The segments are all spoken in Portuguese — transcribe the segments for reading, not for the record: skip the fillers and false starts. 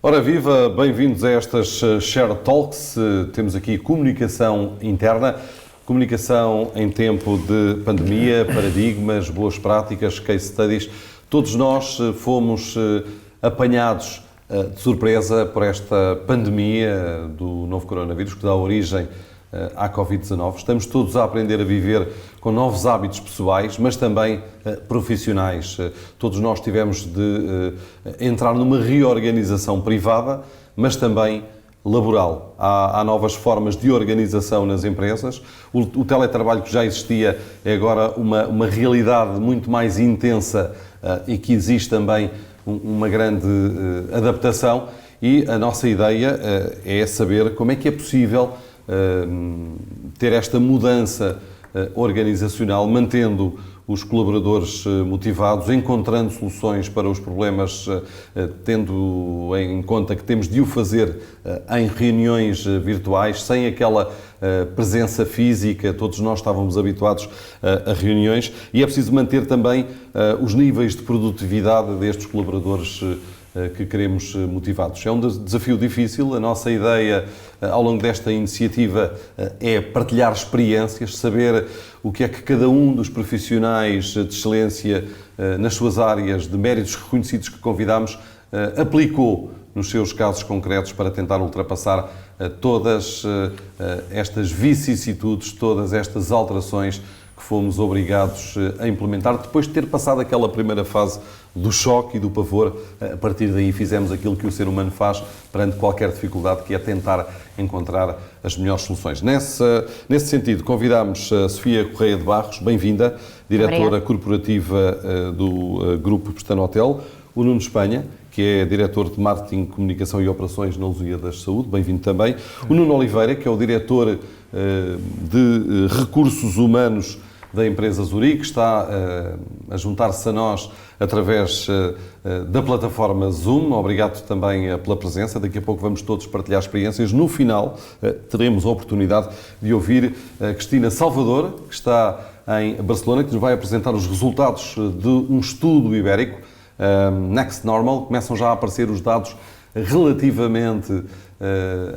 Ora viva, bem-vindos a estas Share Talks. Temos aqui comunicação interna, comunicação em tempo de pandemia, paradigmas, boas práticas, case studies. Todos nós fomos apanhados de surpresa por esta pandemia do novo coronavírus que dá origem à Covid-19. Estamos todos a aprender a viver com novos hábitos pessoais, mas também profissionais. Todos nós tivemos de entrar numa reorganização privada, mas também laboral. Há novas formas de organização nas empresas. O teletrabalho que já existia é agora uma realidade muito mais intensa e que exige também uma grande adaptação. E a nossa ideia é saber como é que é possível ter esta mudança organizacional, mantendo os colaboradores motivados, encontrando soluções para os problemas, tendo em conta que temos de o fazer em reuniões virtuais, sem aquela presença física. Todos nós estávamos habituados a reuniões e é preciso manter também os níveis de produtividade destes colaboradores que queremos motivados. É um desafio difícil. A nossa ideia ao longo desta iniciativa é partilhar experiências, saber o que é que cada um dos profissionais de excelência nas suas áreas de méritos reconhecidos que convidamos aplicou nos seus casos concretos para tentar ultrapassar todas estas vicissitudes, todas estas alterações que fomos obrigados a implementar depois de ter passado aquela primeira fase do choque e do pavor. A partir daí fizemos aquilo que o ser humano faz perante qualquer dificuldade, que é tentar encontrar as melhores soluções. Nesse sentido, convidámos a Sofia Correia de Barros, bem-vinda, diretora corporativa do Grupo Pestana Hotel, o Nuno Espanha, que é diretor de Marketing, Comunicação e Operações na Lusíada da Saúde, bem-vindo também. O Nuno Oliveira, que é o diretor de Recursos Humanos da empresa Zurique, está a juntar-se a nós através da plataforma Zoom. Obrigado também pela presença. Daqui a pouco vamos todos partilhar experiências. No final, teremos a oportunidade de ouvir a Cristina Salvador, que está em Barcelona, que nos vai apresentar os resultados de um estudo ibérico, Next Normal. Começam já a aparecer os dados relativamente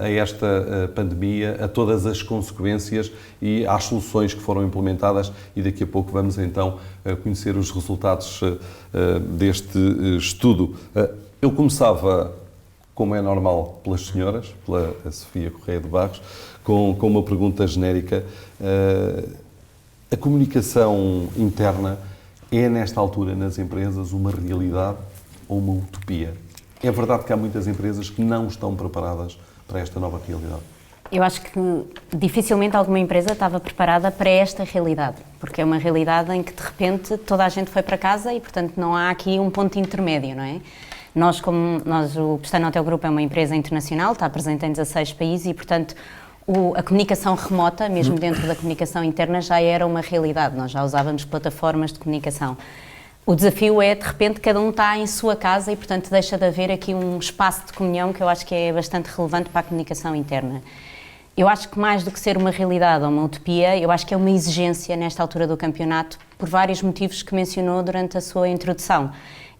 a esta pandemia, a todas as consequências e às soluções que foram implementadas, e daqui a pouco vamos então conhecer os resultados deste estudo. Eu começava, como é normal, pelas senhoras, pela Sofia Correia de Barros, com uma pergunta genérica. A comunicação interna é, nesta altura, nas empresas, uma realidade ou uma utopia? É verdade que há muitas empresas que não estão preparadas para esta nova realidade? Eu acho que dificilmente alguma empresa estava preparada para esta realidade, porque é uma realidade em que, de repente, toda a gente foi para casa e, portanto, não há aqui um ponto intermédio, não é? Nós, o Pestana Hotel Group é uma empresa internacional, está presente em 16 países e, portanto, a comunicação remota, mesmo dentro da comunicação interna, já era uma realidade. Nós já usávamos plataformas de comunicação. O desafio é, de repente, cada um está em sua casa e, portanto, deixa de haver aqui um espaço de comunhão que eu acho que é bastante relevante para a comunicação interna. Eu acho que mais do que ser uma realidade ou uma utopia, eu acho que é uma exigência nesta altura do campeonato, por vários motivos que mencionou durante a sua introdução.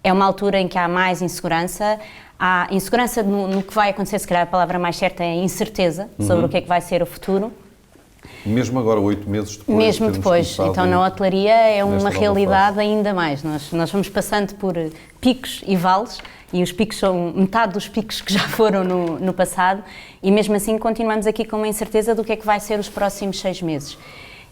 É uma altura em que há mais insegurança. Há insegurança no que vai acontecer, se calhar a palavra mais certa é incerteza sobre o que é que vai ser o futuro. Mesmo agora, 8 meses depois? Mesmo depois. Então, na hotelaria é uma realidade ainda mais. Nós vamos passando por picos e vales, e os picos são metade dos picos que já foram no passado, e mesmo assim continuamos aqui com uma incerteza do que é que vai ser os próximos 6 meses.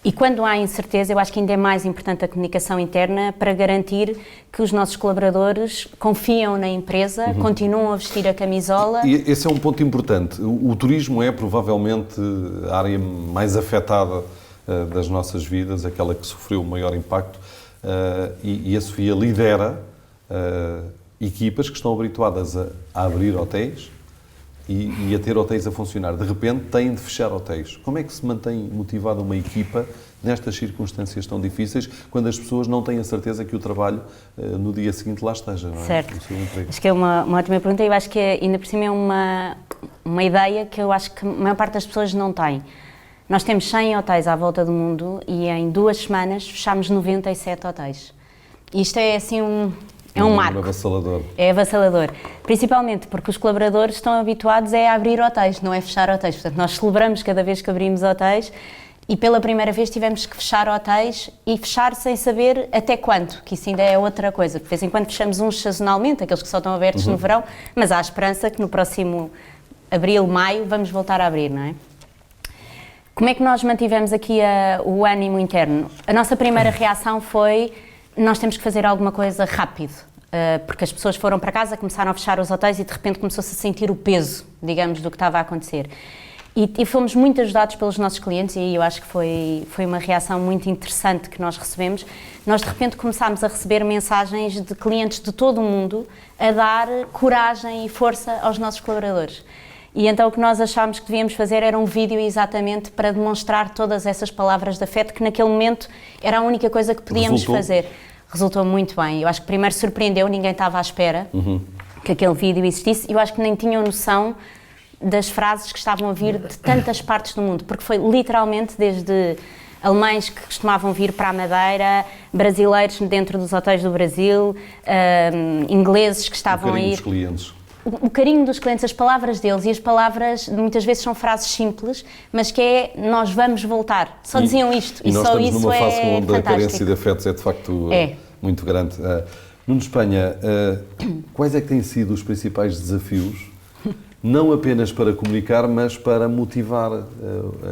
E quando há incerteza, eu acho que ainda é mais importante a comunicação interna para garantir que os nossos colaboradores confiam na empresa, continuam a vestir a camisola. E esse é um ponto importante. O turismo é provavelmente a área mais afetada das nossas vidas, aquela que sofreu o maior impacto, e a Sofia lidera equipas que estão habituadas a abrir hotéis e a ter hotéis a funcionar. De repente têm de fechar hotéis. Como é que se mantém motivada uma equipa nestas circunstâncias tão difíceis, quando as pessoas não têm a certeza que o trabalho no dia seguinte lá esteja, não é? Certo. Acho que é uma ótima pergunta, e eu acho que ainda por cima é uma ideia que eu acho que a maior parte das pessoas não tem. Nós temos 100 hotéis à volta do mundo e em 2 semanas fechámos 97 hotéis. Isto é assim É um marco. Avassalador. É avassalador. Principalmente porque os colaboradores estão habituados a abrir hotéis, não é fechar hotéis. Portanto, nós celebramos cada vez que abrimos hotéis e pela primeira vez tivemos que fechar hotéis e fechar sem saber até quando, que isso ainda é outra coisa. De vez em quando fechamos uns sazonalmente, aqueles que só estão abertos no verão, mas há esperança que no próximo abril, maio, vamos voltar a abrir, não é? Como é que nós mantivemos aqui o ânimo interno? A nossa primeira reação foi, nós temos que fazer alguma coisa rápido, porque as pessoas foram para casa, começaram a fechar os hotéis e de repente começou-se a sentir o peso, digamos, do que estava a acontecer. E fomos muito ajudados pelos nossos clientes e eu acho que foi uma reação muito interessante que nós recebemos. Nós de repente começámos a receber mensagens de clientes de todo o mundo a dar coragem e força aos nossos colaboradores. E então o que nós achámos que devíamos fazer era um vídeo exatamente para demonstrar todas essas palavras de afeto, que naquele momento era a única coisa que podíamos fazer. Resultou muito bem. Eu acho que primeiro surpreendeu, ninguém estava à espera que aquele vídeo existisse. Eu acho que nem tinham noção das frases que estavam a vir de tantas partes do mundo, porque foi literalmente desde alemães que costumavam vir para a Madeira, brasileiros dentro dos hotéis do Brasil, ingleses que estavam a ir... Dos clientes. O carinho dos clientes, as palavras deles, e as palavras muitas vezes são frases simples, mas que é, nós vamos voltar. Só diziam isto e só isso é fantástico. E nós estamos numa fase onde a carência de afetos é de facto muito grande. Nuno Espanha, quais é que têm sido os principais desafios, não apenas para comunicar, mas para motivar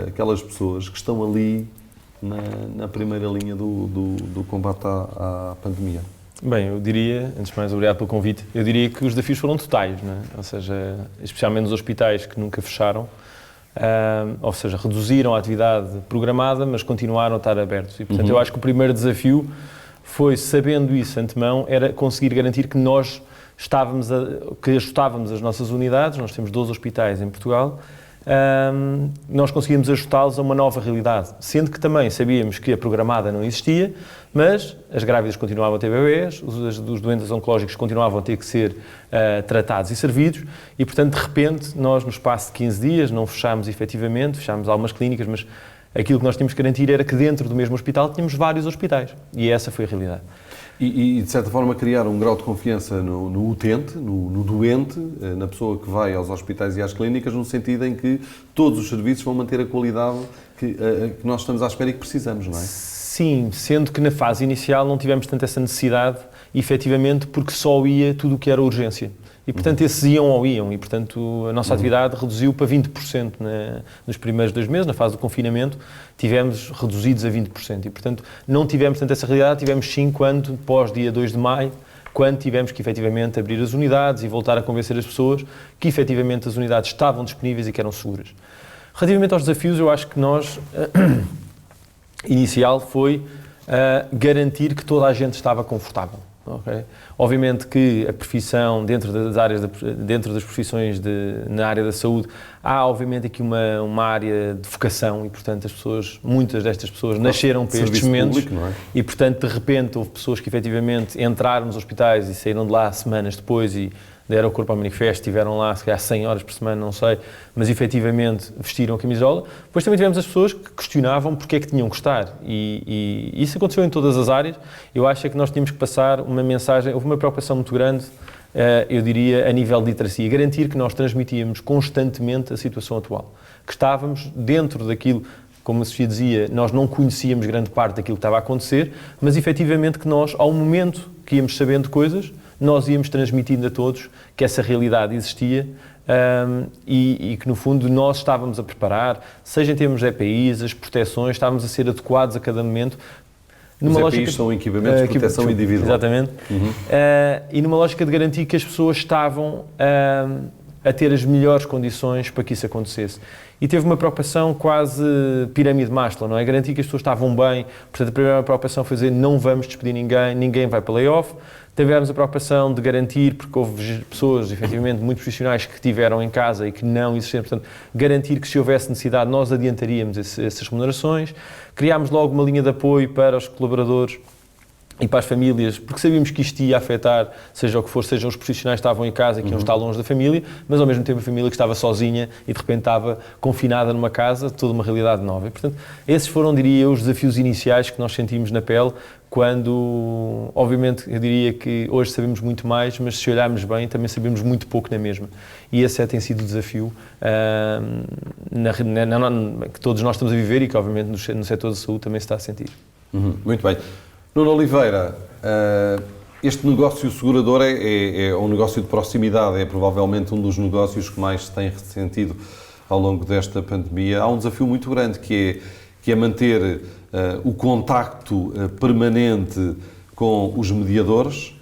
aquelas pessoas que estão ali na primeira linha do combate à pandemia? Bem, eu diria, antes de mais, obrigado pelo convite, eu diria que os desafios foram totais, não é? Ou seja, especialmente nos hospitais que nunca fecharam, ou seja, reduziram a atividade programada, mas continuaram a estar abertos. E, portanto, eu acho que o primeiro desafio foi, sabendo isso de antemão, era conseguir garantir que nós que ajustávamos as nossas unidades, nós temos 12 hospitais em Portugal, nós conseguíamos ajustá-los a uma nova realidade, sendo que também sabíamos que a programada não existia, mas as grávidas continuavam a ter bebés, os doentes oncológicos continuavam a ter que ser tratados e servidos e, portanto, de repente, nós no espaço de 15 dias não fechámos efetivamente, fechámos algumas clínicas, mas aquilo que nós tínhamos que garantir era que dentro do mesmo hospital tínhamos vários hospitais e essa foi a realidade. E de certa forma, criar um grau de confiança no utente, no doente, na pessoa que vai aos hospitais e às clínicas, no sentido em que todos os serviços vão manter a qualidade que nós estamos à espera e que precisamos, não é? Sim, sendo que na fase inicial não tivemos tanto essa necessidade, efetivamente, porque só ia tudo o que era urgência. E, portanto, esses iam ou iam, e, portanto, a nossa atividade reduziu para 20% nos primeiros 2 meses, na fase do confinamento, tivemos reduzidos a 20%. E, portanto, não tivemos tanto essa realidade, tivemos sim quando, pós dia 2 de maio, quando tivemos que, efetivamente, abrir as unidades e voltar a convencer as pessoas que, efetivamente, as unidades estavam disponíveis e que eram seguras. Relativamente aos desafios, eu acho que nós, inicial, foi garantir que toda a gente estava confortável. Okay. Obviamente que a profissão, dentro das profissões na área da saúde, há obviamente aqui uma área de vocação e, portanto, muitas destas pessoas nasceram para estes momentos público, não é? E, portanto, de repente houve pessoas que efetivamente entraram nos hospitais e saíram de lá semanas depois e deram o corpo ao manifesto, estiveram lá, se calhar 100 horas por semana, não sei, mas efetivamente vestiram a camisola. Depois também tivemos as pessoas que questionavam porque é que tinham que estar e isso aconteceu em todas as áreas. Eu acho que nós tínhamos que passar uma mensagem, houve uma preocupação muito grande, eu diria, a nível de literacia, garantir que nós transmitíamos constantemente a situação atual, que estávamos dentro daquilo, como a Sofia dizia, nós não conhecíamos grande parte daquilo que estava a acontecer, mas efetivamente que nós, ao momento que íamos sabendo coisas, nós íamos transmitindo a todos que essa realidade existia e que, no fundo, nós estávamos a preparar, seja em termos de EPIs, as proteções, estávamos a ser adequados a cada momento. Os EPIs são equipamentos de proteção individual. Exatamente. E numa lógica de garantir que as pessoas estavam a ter as melhores condições para que isso acontecesse. E teve uma preocupação quase pirâmide Maslow, não é? Garantir que as pessoas estavam bem. Portanto, a primeira preocupação foi dizer não vamos despedir ninguém vai para layoff. Tivemos a preocupação de garantir, porque houve pessoas, efetivamente, muito profissionais que estiveram em casa e que não existiam, portanto, garantir que se houvesse necessidade nós adiantaríamos essas remunerações. Criámos logo uma linha de apoio para os colaboradores e para as famílias, porque sabíamos que isto ia afetar, seja o que for, sejam os profissionais que estavam em casa e que iam estar longe da família, mas ao mesmo tempo a família que estava sozinha e de repente estava confinada numa casa, toda uma realidade nova. E, portanto, esses foram, diria eu, os desafios iniciais que nós sentimos na pele, quando, obviamente, eu diria que hoje sabemos muito mais, mas se olharmos bem, também sabemos muito pouco na mesma. E esse tem sido o desafio que todos nós estamos a viver e que, obviamente, no setor da saúde também se está a sentir. Muito bem. Nuno Oliveira, este negócio segurador é um negócio de proximidade, é provavelmente um dos negócios que mais se tem ressentido ao longo desta pandemia. Há um desafio muito grande que é manter o contacto permanente com os mediadores,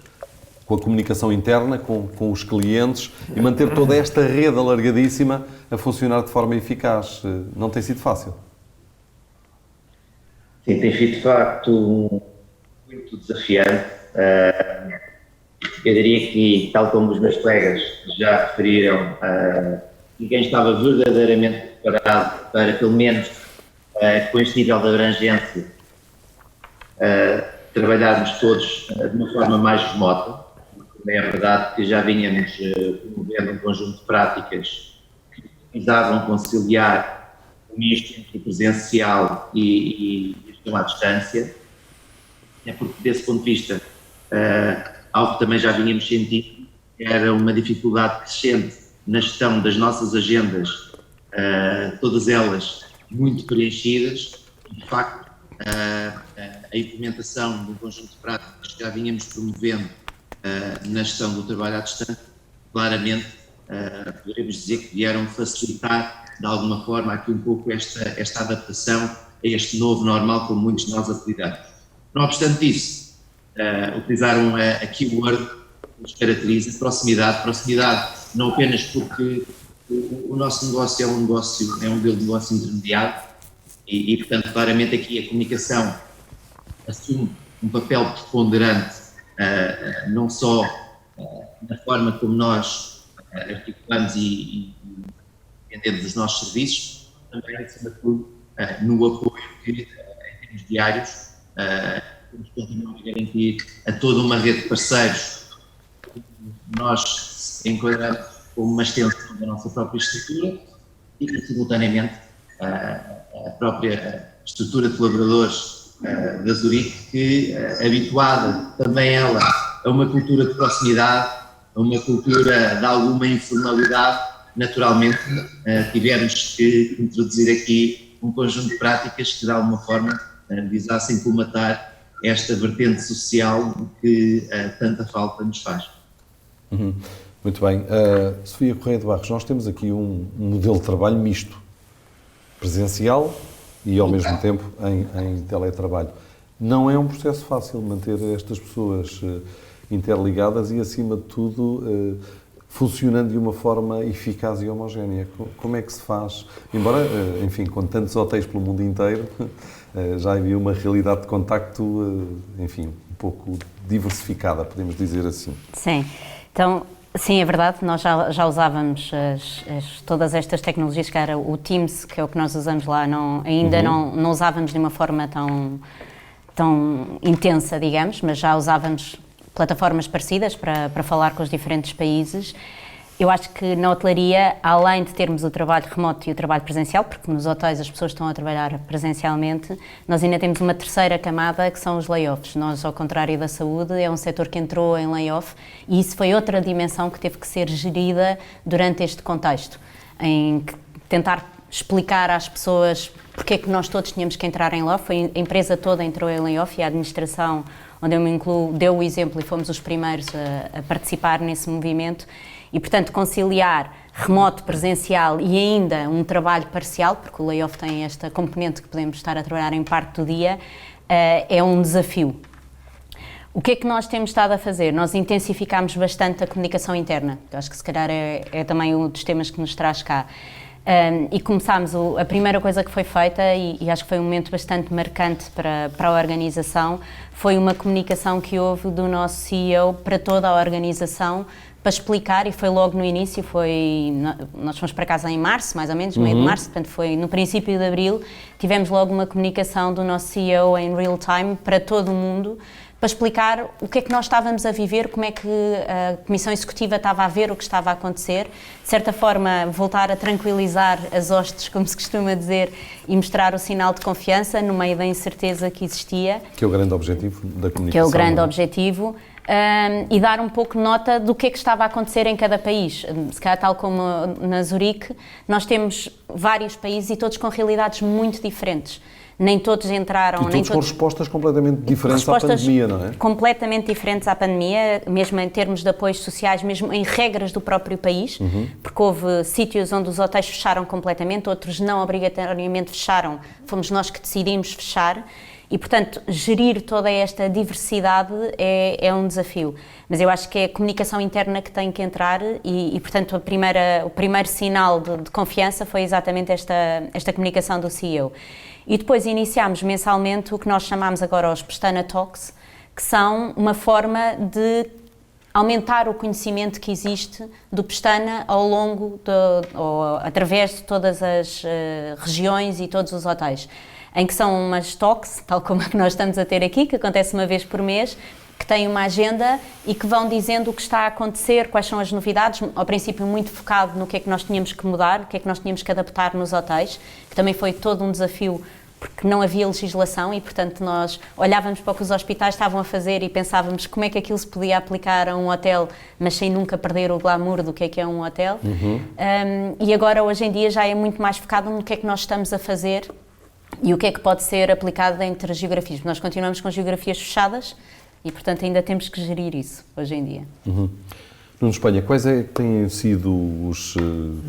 com a comunicação interna, com os clientes e manter toda esta rede alargadíssima a funcionar de forma eficaz. Não tem sido fácil? Sim, tem sido de facto muito desafiante. Eu diria que, tal como os meus colegas já referiram, ninguém estava verdadeiramente preparado para, pelo menos com este nível de abrangência, trabalharmos todos de uma forma mais remota. É verdade que já vínhamos promovendo um conjunto de práticas que visavam conciliar o misto entre o presencial e a gestão à distância. É porque, desse ponto de vista, algo que também já vínhamos sentindo, era uma dificuldade crescente na gestão das nossas agendas, todas elas muito preenchidas. De facto, a implementação de um conjunto de práticas que já vínhamos promovendo na gestão do trabalho à distância, claramente poderemos dizer que vieram facilitar, de alguma forma, aqui um pouco esta adaptação a este novo normal, como muitos de nós apelidamos. Não obstante isso, utilizaram a keyword que nos caracteriza, proximidade não apenas porque o nosso negócio é um modelo de negócio intermediário e, portanto, claramente aqui a comunicação assume um papel preponderante, não só na forma como nós articulamos e vendemos os nossos serviços, também, acima de tudo, no apoio que, em termos diários, temos que continuar a garantir a toda uma rede de parceiros. Nós enquadramos como uma extensão da nossa própria estrutura e, simultaneamente, a própria estrutura de colaboradores da Zurique, que, habituada também ela a uma cultura de proximidade, a uma cultura de alguma informalidade, naturalmente tivemos que introduzir aqui um conjunto de práticas que, de alguma forma, visassem colmatar esta vertente social que tanta falta nos faz. Muito bem. Sofia Correia de Barros, nós temos aqui um modelo de trabalho misto, presencial e ao mesmo tempo em teletrabalho. Não é um processo fácil manter estas pessoas interligadas e, acima de tudo, funcionando de uma forma eficaz e homogénea. Como é que se faz? Embora, enfim, com tantos hotéis pelo mundo inteiro, já havia uma realidade de contacto, enfim, um pouco diversificada, podemos dizer assim. Sim. Então, sim, é verdade, nós já usávamos todas estas tecnologias, que era o Teams, que é o que nós usamos lá, ainda não usávamos de uma forma tão intensa, digamos, mas já usávamos plataformas parecidas para falar com os diferentes países. Eu acho que na hotelaria, além de termos o trabalho remoto e o trabalho presencial, porque nos hotéis as pessoas estão a trabalhar presencialmente, nós ainda temos uma terceira camada, que são os layoffs. Nós, ao contrário da saúde, é um setor que entrou em layoff e isso foi outra dimensão que teve que ser gerida durante este contexto, em tentar explicar às pessoas porque é que nós todos tínhamos que entrar em layoff. A empresa toda entrou em layoff e a administração, onde eu me incluo, deu o exemplo e fomos os primeiros a participar nesse movimento. E, portanto, conciliar remoto, presencial e ainda um trabalho parcial, porque o layoff tem esta componente que podemos estar a trabalhar em parte do dia, é um desafio. O que é que nós temos estado a fazer? Nós intensificámos bastante a comunicação interna, que eu acho que se calhar é também um dos temas que nos traz cá. E começámos, a primeira coisa que foi feita, e acho que foi um momento bastante marcante para a organização, foi uma comunicação que houve do nosso CEO para toda a organização, para explicar, e foi logo no início, nós fomos para casa em março, mais ou menos, meio de março, portanto foi no princípio de abril, tivemos logo uma comunicação do nosso CEO em real time para todo o mundo, para explicar o que é que nós estávamos a viver, como é que a Comissão Executiva estava a ver o que estava a acontecer, de certa forma voltar a tranquilizar as hostes, como se costuma dizer, e mostrar o sinal de confiança no meio da incerteza que existia. Que é o grande objetivo da comunicação. Que é o grande objetivo. E dar um pouco nota do que é que estava a acontecer em cada país. Se calhar, tal como na Zurique, nós temos vários países e todos com realidades muito diferentes. Nem todos entraram... E todos com respostas completamente diferentes à pandemia, não é? Completamente diferentes à pandemia, mesmo em termos de apoios sociais, mesmo em regras do próprio país, porque houve sítios onde os hotéis fecharam completamente, outros não obrigatoriamente fecharam, fomos nós que decidimos fechar. E, portanto, gerir toda esta diversidade é um desafio. Mas eu acho que é a comunicação interna que tem que entrar e portanto, o primeiro sinal de confiança foi exatamente esta comunicação do CEO. E depois iniciámos mensalmente o que nós chamamos agora os Pestana Talks, que são uma forma de aumentar o conhecimento que existe do Pestana ao longo, ou através de todas as regiões e todos os hotéis. Em que são umas talks, tal como a que nós estamos a ter aqui, que acontece uma vez por mês, que têm uma agenda e que vão dizendo o que está a acontecer, quais são as novidades, ao princípio muito focado no que é que nós tínhamos que mudar, o que é que nós tínhamos que adaptar nos hotéis, que também foi todo um desafio, porque não havia legislação e, portanto, nós olhávamos para o que os hospitais estavam a fazer e pensávamos como é que aquilo se podia aplicar a um hotel, mas sem nunca perder o glamour do que é um hotel. E agora, hoje em dia, já é muito mais focado no que é que nós estamos a fazer e o que é que pode ser aplicado entre as geografias. Nós continuamos com geografias fechadas e, portanto, ainda temos que gerir isso hoje em dia. Nuno Espanha, quais é que têm sido os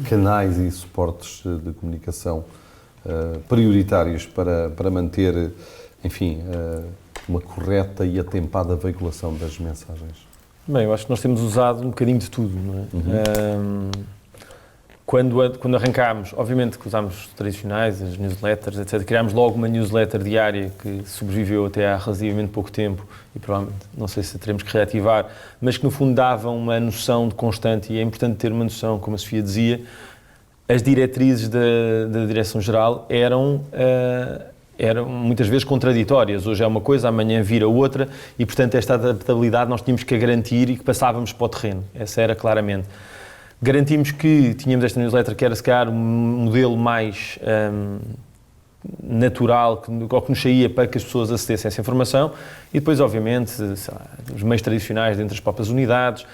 canais e suportes de comunicação prioritários para manter, enfim, uma correta e atempada veiculação das mensagens? Bem, eu acho que nós temos usado um bocadinho de tudo, não é? Quando arrancámos, obviamente que usámos os tradicionais, as newsletters, etc. Criámos logo uma newsletter diária que sobreviveu até há relativamente pouco tempo e provavelmente, não sei se teremos que reativar, mas que no fundo dava uma noção de constante e é importante ter uma noção, como a Sofia dizia, as diretrizes da Direção-Geral eram muitas vezes contraditórias. Hoje é uma coisa, amanhã vira outra e, portanto, esta adaptabilidade nós tínhamos que a garantir e que passávamos para o terreno. Essa era claramente. Garantimos que tínhamos esta newsletter que era, se calhar, um modelo mais natural, ao que nos saía para que as pessoas acedessem a essa informação e depois, obviamente, sei lá, os meios tradicionais dentro das próprias unidades,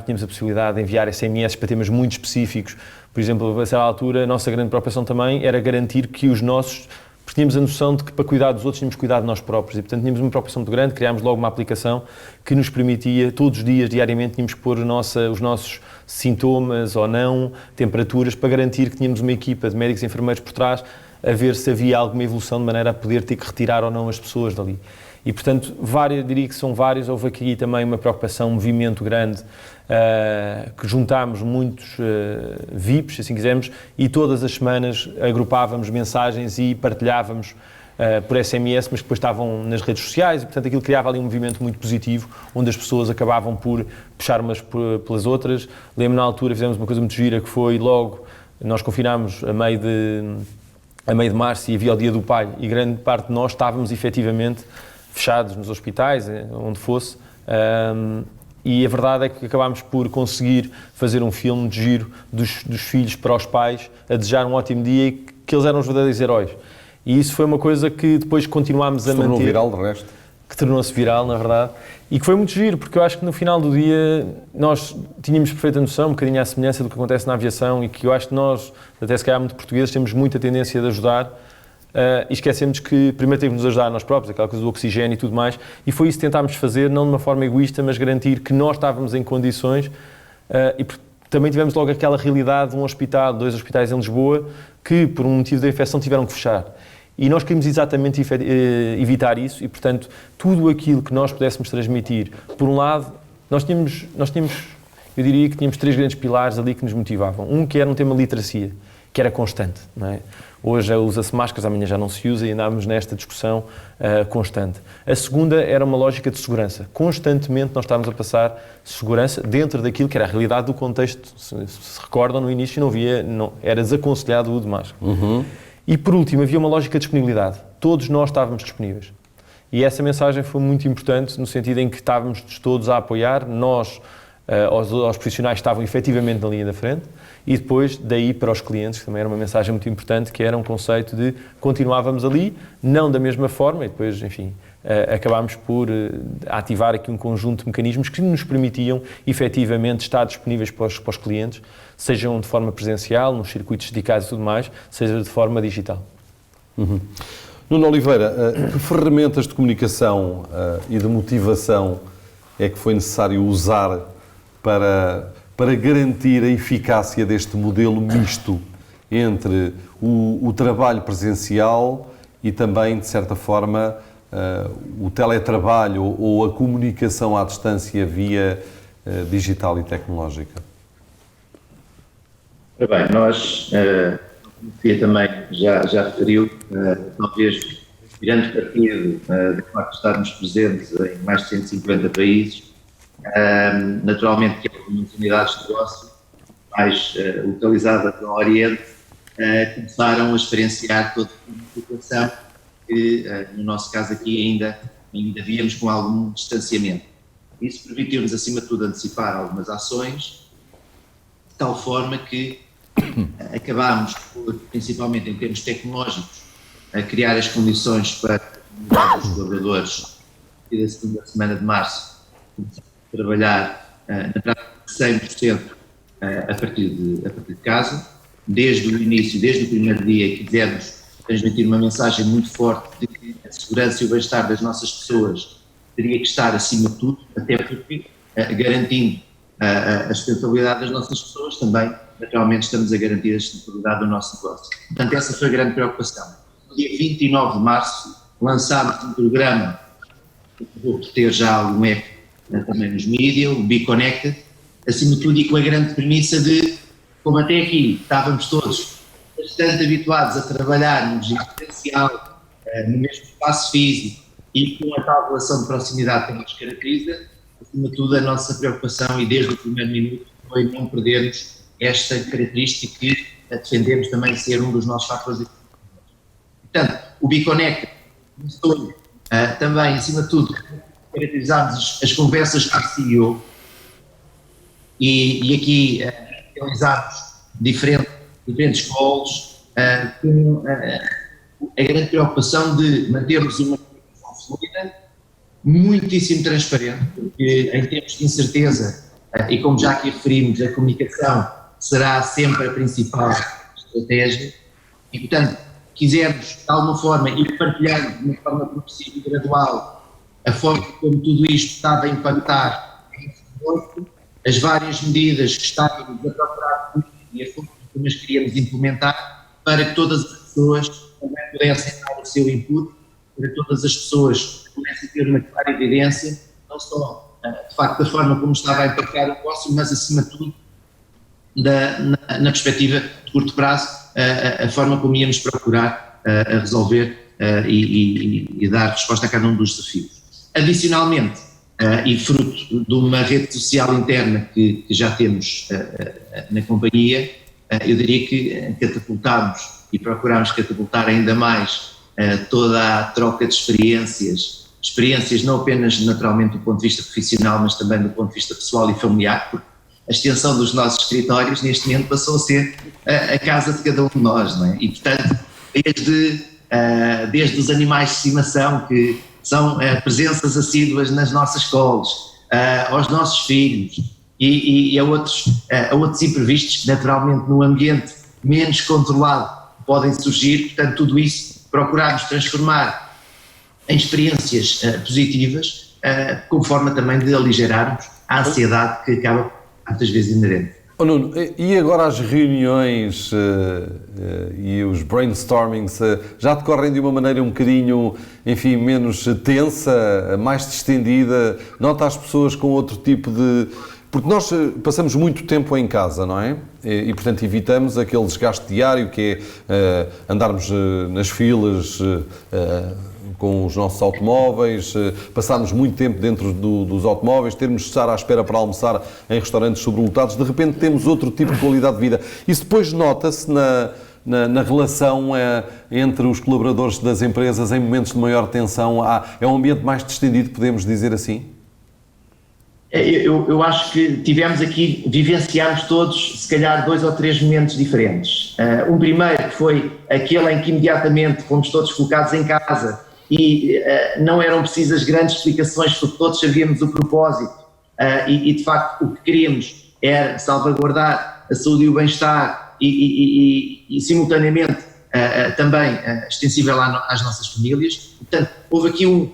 tínhamos a possibilidade de enviar SMS para temas muito específicos. Por exemplo, a certa altura, a nossa grande preocupação também era garantir que os nossos... Porque tínhamos a noção de que para cuidar dos outros tínhamos que cuidar de nós próprios e, portanto, tínhamos uma preocupação muito grande, criámos logo uma aplicação que nos permitia, todos os dias, diariamente, tínhamos que pôr os nossos sintomas ou não, temperaturas, para garantir que tínhamos uma equipa de médicos e enfermeiros por trás a ver se havia alguma evolução de maneira a poder ter que retirar ou não as pessoas dali. E, portanto, diria que são vários. Houve aqui também uma preocupação, um movimento grande, que juntámos muitos VIPs, se assim quisermos, e todas as semanas agrupávamos mensagens e partilhávamos por SMS, mas que depois estavam nas redes sociais e, portanto, aquilo criava ali um movimento muito positivo, onde as pessoas acabavam por puxar umas pelas outras. Lembro, na altura, fizemos uma coisa muito gira, que foi logo, nós confinámos a meio de março e havia o Dia do Pai, e grande parte de nós estávamos, efetivamente, fechados nos hospitais, onde fosse, e a verdade é que acabámos por conseguir fazer um filme de giro dos filhos para os pais, a desejar um ótimo dia e que eles eram os verdadeiros heróis. E isso foi uma coisa que depois continuámos a manter. Se tornou viral, de resto. Que tornou-se viral, na verdade, e que foi muito giro, porque eu acho que no final do dia nós tínhamos perfeita noção, um bocadinho à semelhança do que acontece na aviação, e que eu acho que nós, até se calhar muito portugueses, temos muita tendência de ajudar, e esquecemos que primeiro temos de nos ajudar a nós próprios, aquela coisa do oxigênio e tudo mais, e foi isso que tentámos fazer, não de uma forma egoísta, mas garantir que nós estávamos em condições, e também tivemos logo aquela realidade de um hospital, 2 hospitais em Lisboa, que por um motivo da infecção tiveram que fechar. E nós queríamos exatamente evitar isso e, portanto, tudo aquilo que nós pudéssemos transmitir, por um lado, nós tínhamos, eu diria que tínhamos 3 grandes pilares ali que nos motivavam. Um que era um tema de literacia, que era constante, não é? Hoje usa-se máscaras, amanhã já não se usa e andámos nesta discussão constante. A segunda era uma lógica de segurança. Constantemente nós estávamos a passar segurança dentro daquilo que era a realidade do contexto. Se recordam, no início era desaconselhado o uso de máscara. E por último, havia uma lógica de disponibilidade. Todos nós estávamos disponíveis. E essa mensagem foi muito importante no sentido em que estávamos todos a apoiar, nós, aos profissionais que estavam efetivamente na linha da frente, e depois daí para os clientes, que também era uma mensagem muito importante, que era um conceito de continuávamos ali, não da mesma forma, e depois, enfim, acabámos por ativar aqui um conjunto de mecanismos que nos permitiam efetivamente estar disponíveis para os clientes, sejam de forma presencial, nos circuitos dedicados e tudo mais, seja de forma digital. Uhum. Nuno Oliveira, que ferramentas de comunicação e de motivação é que foi necessário usar para garantir a eficácia deste modelo misto entre o trabalho presencial e também, de certa forma, o teletrabalho ou a comunicação à distância via digital e tecnológica? Ora bem, nós, como também já referiu, talvez grande partido de facto estarmos presentes em mais de 150 países, naturalmente que algumas unidades de negócio mais localizadas no Oriente começaram a experienciar toda a situação que, no nosso caso aqui, ainda víamos com algum distanciamento. Isso permitiu-nos, acima de tudo, antecipar algumas ações, de tal forma que acabámos por, principalmente em termos tecnológicos, a criar as condições para os colaboradores e da segunda semana de março trabalhar na prática 100% a partir de casa. Desde o início, desde o primeiro dia, quisemos transmitir uma mensagem muito forte de que a segurança e o bem-estar das nossas pessoas teria que estar acima de tudo, até porque, garantindo a sustentabilidade das nossas pessoas, também, naturalmente, estamos a garantir a sustentabilidade do nosso negócio. Portanto, essa foi a grande preocupação. No dia 29 de março, lançámos um programa que vou ter já algum eco também nos mídias, o Be Connected, acima de tudo e com a grande premissa de, como até aqui estávamos todos bastante habituados a trabalhar no regime presencial, no mesmo espaço físico e com a tal relação de proximidade que nos caracteriza, acima de tudo a nossa preocupação e desde o primeiro minuto foi não perdermos esta característica que defendemos também ser um dos nossos fatores de. Portanto, o Be Connected começou também, acima de tudo, caracterizámos as conversas com o CEO e aqui realizámos diferentes calls com a grande preocupação de mantermos uma comunicação fluida, muitíssimo transparente, porque em tempos de incerteza, e como já aqui referimos, a comunicação será sempre a principal estratégia e, portanto, quisemos, de alguma forma, ir partilhando de uma forma progressiva e gradual a forma como tudo isto estava a impactar as várias medidas que estávamos a procurar e a forma como as queríamos implementar para que todas as pessoas também pudessem dar o seu input, para que todas as pessoas pudessem ter uma clara evidência, não só, de facto, da forma como estava a impactar o negócio, mas, acima de tudo, na perspectiva de curto prazo, a forma como íamos procurar a resolver e dar resposta a cada um dos desafios. Adicionalmente, e fruto de uma rede social interna que já temos na companhia, eu diria que catapultámos e procurámos catapultar ainda mais toda a troca de experiências não apenas naturalmente do ponto de vista profissional, mas também do ponto de vista pessoal e familiar, porque a extensão dos nossos escritórios neste momento passou a ser a casa de cada um de nós, não é? E portanto, desde os animais de estimação que são presenças assíduas nas nossas calls, aos nossos filhos e a outros imprevistos que naturalmente no ambiente menos controlado podem surgir, portanto tudo isso procurarmos transformar em experiências positivas, como forma também de aligerarmos a ansiedade que acaba muitas vezes inerente. Oh, Nuno, e agora as reuniões e os brainstormings já decorrem de uma maneira um bocadinho, enfim, menos tensa, mais distendida? Nota as pessoas com outro tipo de... Porque nós passamos muito tempo em casa, não é? E portanto, evitamos aquele desgaste diário que é andarmos nas filas com os nossos automóveis, passarmos muito tempo dentro dos automóveis, termos de estar à espera para almoçar em restaurantes sobrelotados, de repente temos outro tipo de qualidade de vida. Isso depois nota-se na relação entre os colaboradores das empresas em momentos de maior tensão? É um ambiente mais distendido, podemos dizer assim? Eu acho que vivenciámos todos, se calhar, 2 ou 3 momentos diferentes. Um primeiro que foi aquele em que imediatamente fomos todos colocados em casa e não eram precisas grandes explicações, porque todos sabíamos o propósito e de facto o que queríamos era salvaguardar a saúde e o bem-estar e simultaneamente também extensível às nossas famílias. Portanto, houve aqui um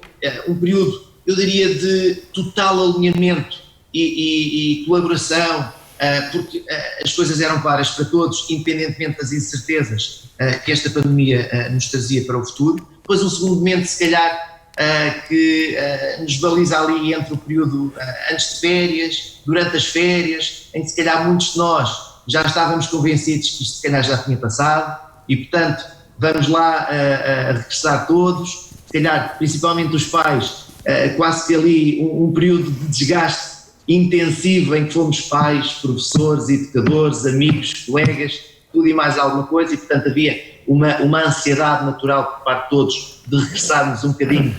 período, eu diria, de total alinhamento e colaboração, porque as coisas eram claras para todos, independentemente das incertezas que esta pandemia nos trazia para o futuro. Depois um segundo momento, se calhar, que nos baliza ali entre o período antes de férias, durante as férias, em que se calhar muitos de nós já estávamos convencidos que isto se calhar já tinha passado e, portanto, vamos lá a regressar todos, se calhar principalmente os pais, quase que ali um período de desgaste intensivo em que fomos pais, professores, educadores, amigos, colegas, tudo e mais alguma coisa e, portanto, havia uma ansiedade natural por parte de todos de regressarmos um bocadinho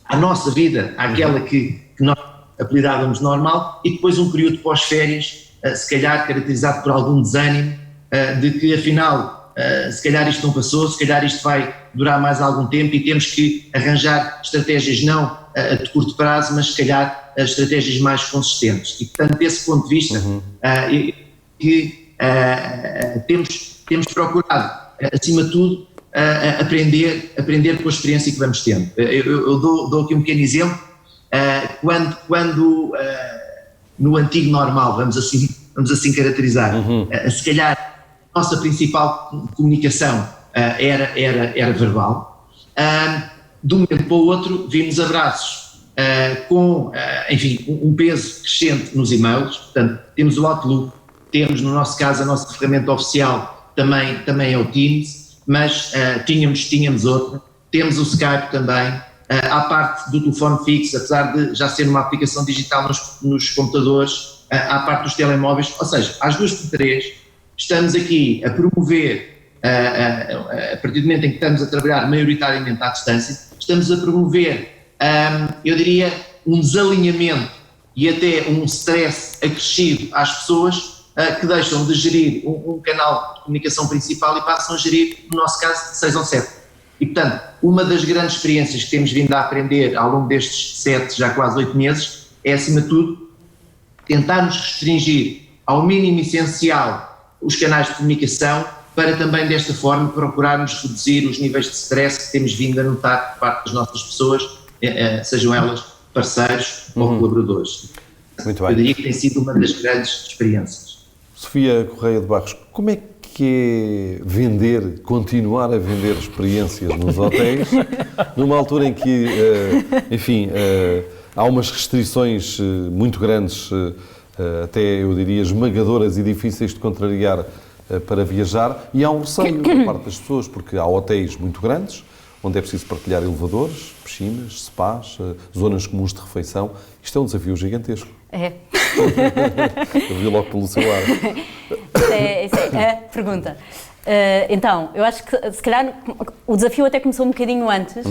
à nossa vida, àquela que nós apelidávamos normal e depois um período pós-férias, se calhar caracterizado por algum desânimo, de que afinal se calhar isto não passou, se calhar isto vai durar mais algum tempo e temos que arranjar estratégias não de curto prazo, mas se calhar estratégias mais consistentes. E portanto, desse ponto de vista, temos procurado, acima de tudo, aprender com a experiência que vamos tendo. Eu dou aqui um pequeno exemplo, quando no antigo normal, vamos assim caracterizar, se calhar a nossa principal comunicação era verbal. De um momento para o outro vimos abraços com, enfim, um peso crescente nos e-mails. Portanto, temos o Outlook, temos no nosso caso a nossa ferramenta oficial também é o Teams, mas tínhamos outra, temos o Skype também, à parte do telefone fixo, apesar de já ser uma aplicação digital nos computadores, à parte dos telemóveis, ou seja, às 2 por 3 estamos aqui a promover, a partir do momento em que estamos a trabalhar maioritariamente à distância, estamos a promover, eu diria, um desalinhamento e até um stress acrescido às pessoas que deixam de gerir um canal de comunicação principal e passam a gerir, no nosso caso, 6 ou 7. E, portanto, uma das grandes experiências que temos vindo a aprender ao longo destes 7, já quase 8 meses, é, acima de tudo, tentarmos restringir ao mínimo essencial os canais de comunicação para também, desta forma, procurarmos reduzir os níveis de stress que temos vindo a notar por parte das nossas pessoas, sejam elas parceiros ou colaboradores. Muito bem. Eu diria que tem sido uma das grandes experiências. Sofia Correia de Barros, como é que é continuar a vender experiências nos hotéis, numa altura em que, enfim, há umas restrições muito grandes, até eu diria esmagadoras e difíceis de contrariar para viajar, e há um receio da parte das pessoas, porque há hotéis muito grandes, onde é preciso partilhar elevadores, piscinas, spas, zonas comuns de refeição. Isto é um desafio gigantesco. É. Eu vi logo pelo seu ar. Isso é a pergunta. Então, eu acho que se calhar o desafio até começou um bocadinho antes,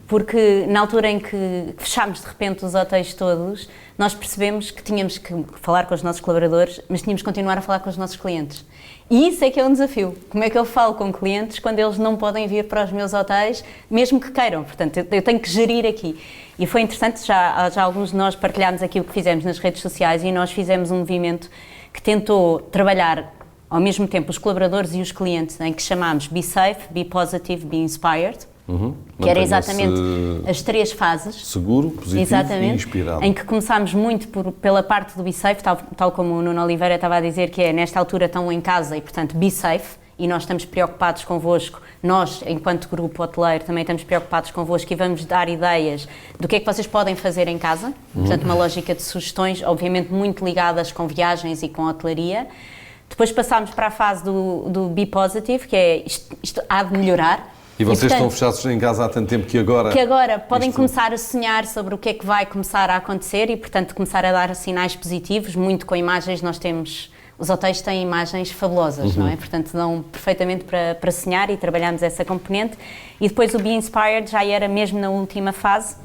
porque na altura em que fechámos de repente os hotéis todos, nós percebemos que tínhamos que falar com os nossos colaboradores, mas tínhamos que continuar a falar com os nossos clientes. E isso é que é um desafio. Como é que eu falo com clientes quando eles não podem vir para os meus hotéis, mesmo que queiram? Portanto, eu tenho que gerir aqui. E foi interessante, já alguns de nós partilhámos aqui o que fizemos nas redes sociais e nós fizemos um movimento que tentou trabalhar ao mesmo tempo os colaboradores e os clientes, em que chamámos Be Safe, Be Positive, Be Inspired, que era exatamente as 3 fases. Seguro, positivo e inspirado. Em que começámos muito pela parte do Be Safe, tal como o Nuno Oliveira estava a dizer, que é nesta altura estão em casa e, portanto, Be Safe, e nós estamos preocupados convosco, nós, enquanto grupo hoteleiro, também estamos preocupados convosco e vamos dar ideias do que é que vocês podem fazer em casa, portanto, uma lógica de sugestões, obviamente muito ligadas com viagens e com hotelaria. Depois passámos para a fase do Be Positive, que é isto há de melhorar. E vocês estão fechados em casa há tanto tempo que agora podem começar a sonhar sobre o que é que vai começar a acontecer e, portanto, começar a dar sinais positivos, muito com imagens. Nós temos os hotéis têm imagens fabulosas, não é? Portanto, dão perfeitamente para sonhar e trabalhamos essa componente. E depois o Be Inspired já era mesmo na última fase,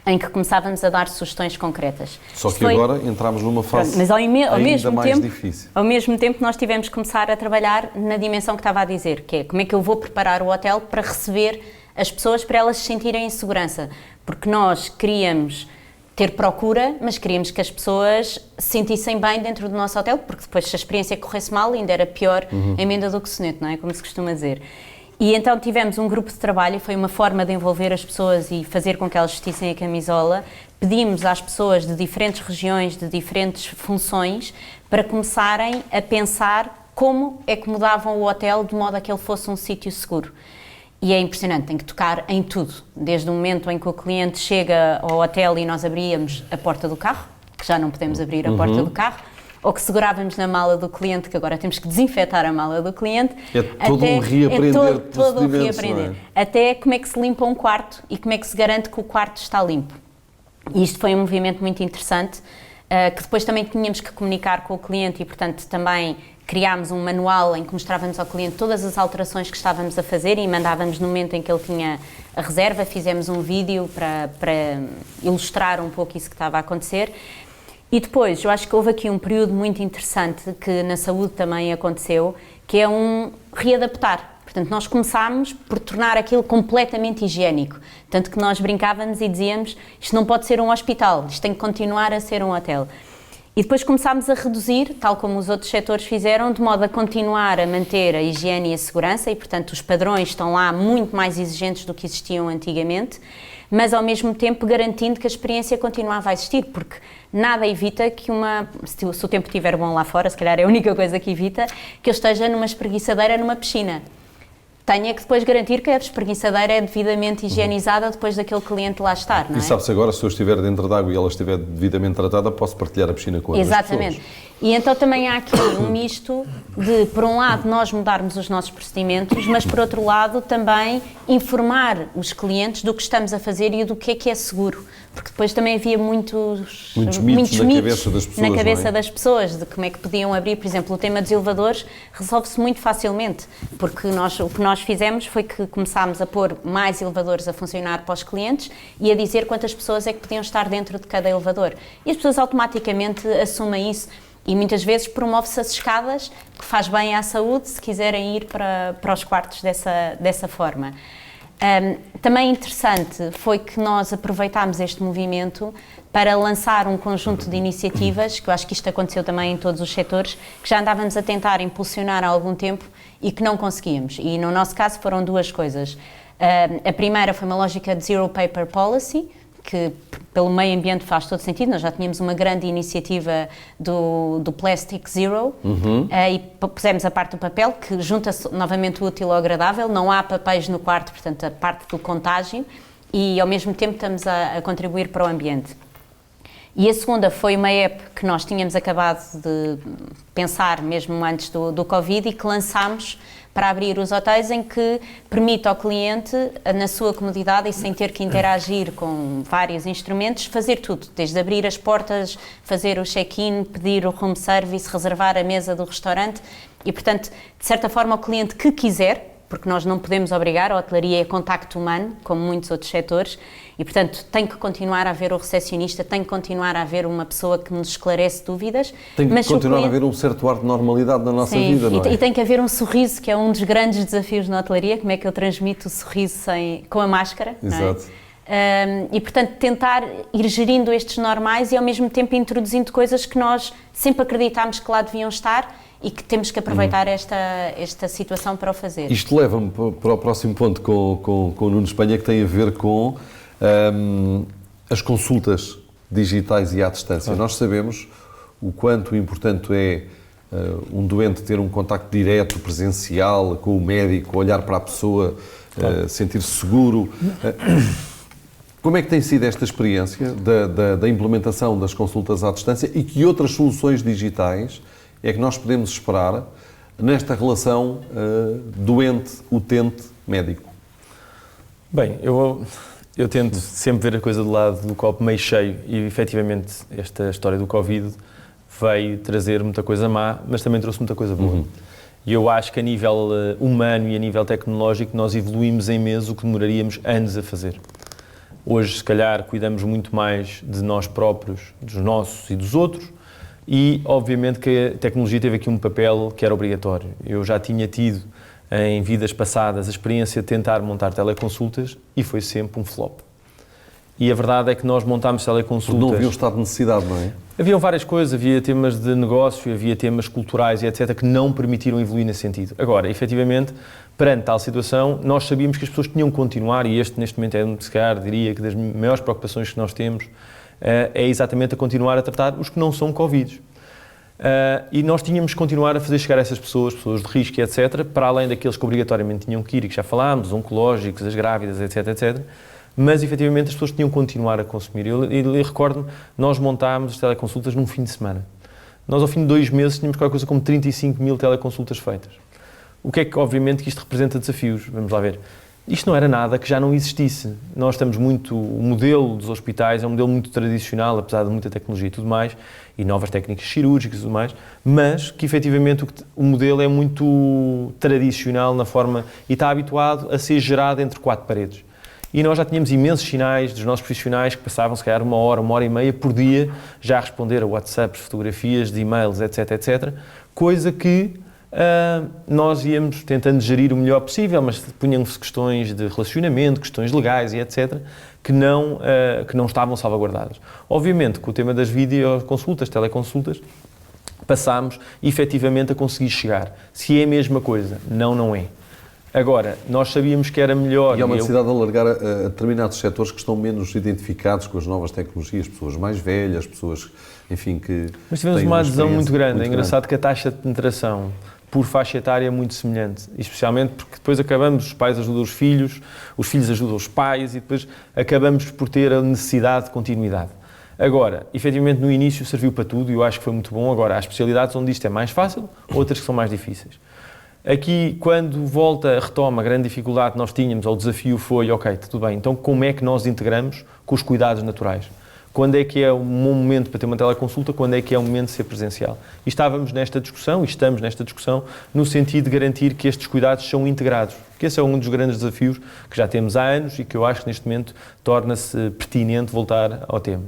em que começávamos a dar sugestões concretas. Só que agora entramos numa fase mas ao ainda mais difícil. Ao mesmo tempo, nós tivemos que começar a trabalhar na dimensão que estava a dizer, que é como é que eu vou preparar o hotel para receber as pessoas, para elas se sentirem em segurança. Porque nós queríamos ter procura, mas queríamos que as pessoas se sentissem bem dentro do nosso hotel, porque depois, se a experiência corresse mal, ainda era pior emenda do que soneto, não é? Como se costuma dizer. E então tivemos um grupo de trabalho, foi uma forma de envolver as pessoas e fazer com que elas vestissem a camisola. Pedimos às pessoas de diferentes regiões, de diferentes funções, para começarem a pensar como é que mudavam o hotel de modo a que ele fosse um sítio seguro. E é impressionante, tem que tocar em tudo, desde o momento em que o cliente chega ao hotel e nós abríamos a porta do carro, que já não podemos abrir a porta do carro, ou que segurávamos na mala do cliente, que agora temos que desinfetar a mala do cliente. É todo um reaprender. Todo um reaprender. Até como é que se limpa um quarto e como é que se garante que o quarto está limpo. E isto foi um movimento muito interessante, que depois também tínhamos que comunicar com o cliente e, portanto, também criámos um manual em que mostrávamos ao cliente todas as alterações que estávamos a fazer e mandávamos no momento em que ele tinha a reserva, fizemos um vídeo para ilustrar um pouco isso que estava a acontecer. E depois, eu acho que houve aqui um período muito interessante que na saúde também aconteceu, que é um readaptar. Portanto, nós começámos por tornar aquilo completamente higiênico. Tanto que nós brincávamos e dizíamos, isto não pode ser um hospital, isto tem que continuar a ser um hotel. E depois começámos a reduzir, tal como os outros setores fizeram, de modo a continuar a manter a higiene e a segurança e, portanto, os padrões estão lá muito mais exigentes do que existiam antigamente, mas ao mesmo tempo garantindo que a experiência continuava a existir, porque nada evita que se o tempo estiver bom lá fora, se calhar é a única coisa que evita, que eu esteja numa espreguiçadeira numa piscina. Tenha que depois garantir que a espreguiçadeira é devidamente higienizada depois daquele cliente lá estar, não é? E sabe-se agora, se eu estiver dentro de água e ela estiver devidamente tratada, posso partilhar a piscina com outras pessoas. Exatamente. E então também há aqui um misto de, por um lado, nós mudarmos os nossos procedimentos, mas por outro lado também informar os clientes do que estamos a fazer e do que é seguro. Porque depois também havia muitos mitos na cabeça das pessoas, de como é que podiam abrir. Por exemplo, o tema dos elevadores resolve-se muito facilmente, porque o que nós fizemos foi que começámos a pôr mais elevadores a funcionar para os clientes e a dizer quantas pessoas é que podiam estar dentro de cada elevador. E as pessoas automaticamente assumem isso. E muitas vezes promove-se as escadas, que faz bem à saúde, se quiserem ir para os quartos dessa forma. Também interessante foi que nós aproveitámos este movimento para lançar um conjunto de iniciativas, que eu acho que isto aconteceu também em todos os setores, que já andávamos a tentar impulsionar há algum tempo e que não conseguíamos. E no nosso caso foram duas coisas. A primeira foi uma lógica de Zero Paper Policy, que pelo meio ambiente faz todo sentido. Nós já tínhamos uma grande iniciativa do Plastic Zero e pusemos a parte do papel, que junta-se novamente o útil ao agradável. Não há papéis no quarto, portanto a parte do contágio, e ao mesmo tempo estamos a contribuir para o ambiente. E a segunda foi uma app que nós tínhamos acabado de pensar mesmo antes do Covid e que lançámos para abrir os hotéis, em que permite ao cliente, na sua comodidade e sem ter que interagir com vários instrumentos, fazer tudo, desde abrir as portas, fazer o check-in, pedir o room service, reservar a mesa do restaurante e, portanto, de certa forma, o cliente que quiser, porque nós não podemos obrigar, a hotelaria é contacto humano, como muitos outros setores, e, portanto, tem que continuar a haver o recepcionista, tem que continuar a haver uma pessoa que nos esclarece dúvidas. Tem que continuar a haver um certo ar de normalidade na nossa vida, não é? E tem que haver um sorriso, que é um dos grandes desafios na hotelaria, como é que eu transmito o sorriso com a máscara, Exato. Não é? E, portanto, tentar ir gerindo estes normais e, ao mesmo tempo, introduzindo coisas que nós sempre acreditámos que lá deviam estar e que temos que aproveitar esta situação para o fazer. Isto leva-me para o próximo ponto com o Nuno Espanha, que tem a ver com as consultas digitais e à distância. Nós sabemos o quanto importante é um doente ter um contacto direto, presencial, com o médico, olhar para a pessoa, sentir-se seguro. Como é que tem sido esta experiência da implementação das consultas à distância e que outras soluções digitais é que nós podemos esperar nesta relação doente-utente-médico? Bem, eu tento sempre ver a coisa do lado do copo meio cheio e, efetivamente, esta história do Covid veio trazer muita coisa má, mas também trouxe muita coisa boa. E eu acho que a nível humano e a nível tecnológico nós evoluímos em meses o que demoraríamos anos a fazer. Hoje, se calhar, cuidamos muito mais de nós próprios, dos nossos e dos outros, e obviamente que a tecnologia teve aqui um papel que era obrigatório. Eu já tinha tido em vidas passadas a experiência de tentar montar teleconsultas e foi sempre um flop. E a verdade é que nós montámos teleconsultas... Porque não havia um estado de necessidade, não é? Haviam várias coisas, havia temas de negócio, havia temas culturais e etc. que não permitiram evoluir nesse sentido. Agora, efetivamente, perante tal situação, nós sabíamos que as pessoas tinham que continuar, e neste momento é, se calhar, diria que das maiores preocupações que nós temos é exatamente a continuar a tratar os que não são Covid. E nós tínhamos que continuar a fazer chegar a essas pessoas de risco e etc., para além daqueles que obrigatoriamente tinham que ir, e que já falámos, os oncológicos, as grávidas, etc., etc., mas efetivamente as pessoas tinham que continuar a consumir. Eu recordo-me, nós montámos as teleconsultas num fim de semana. Nós, ao fim de 2 meses, tínhamos qualquer coisa como 35 mil teleconsultas feitas. O que é que, obviamente, que isto representa desafios? Vamos lá ver. Isto não era nada que já não existisse. Nós estamos muito... O modelo dos hospitais é um modelo muito tradicional, apesar de muita tecnologia e tudo mais, e novas técnicas cirúrgicas e tudo mais, mas que, efetivamente, o modelo é muito tradicional na forma... e está habituado a ser gerado entre 4 paredes. E nós já tínhamos imensos sinais dos nossos profissionais que passavam, se calhar, 1 hora e meia por dia, já a responder a WhatsApps, fotografias, de e-mails, etc., etc., coisa que nós íamos tentando gerir o melhor possível, mas punham-se questões de relacionamento, questões legais e etc., que não estavam salvaguardadas. Obviamente, com o tema das videoconsultas, teleconsultas, passámos efetivamente a conseguir chegar. Se é a mesma coisa, não é. Agora, nós sabíamos que era melhor... E há uma necessidade de alargar a determinados setores que estão menos identificados com as novas tecnologias, pessoas mais velhas, pessoas, enfim, que... Mas tivemos uma adesão muito grande. É engraçado que a taxa de penetração por faixa etária é muito semelhante, especialmente porque depois acabamos, os pais ajudam os filhos ajudam os pais e depois acabamos por ter a necessidade de continuidade. Agora, efetivamente no início serviu para tudo e eu acho que foi muito bom. Agora, há especialidades onde isto é mais fácil, outras que são mais difíceis. Aqui, quando retoma a grande dificuldade que nós tínhamos, ou o desafio foi, ok, tudo bem, então como é que nós integramos com os cuidados naturais? Quando é que é o momento para ter uma teleconsulta, quando é que é o momento de ser presencial? E estamos nesta discussão, no sentido de garantir que estes cuidados são integrados, que esse é um dos grandes desafios que já temos há anos e que eu acho que neste momento torna-se pertinente voltar ao tema.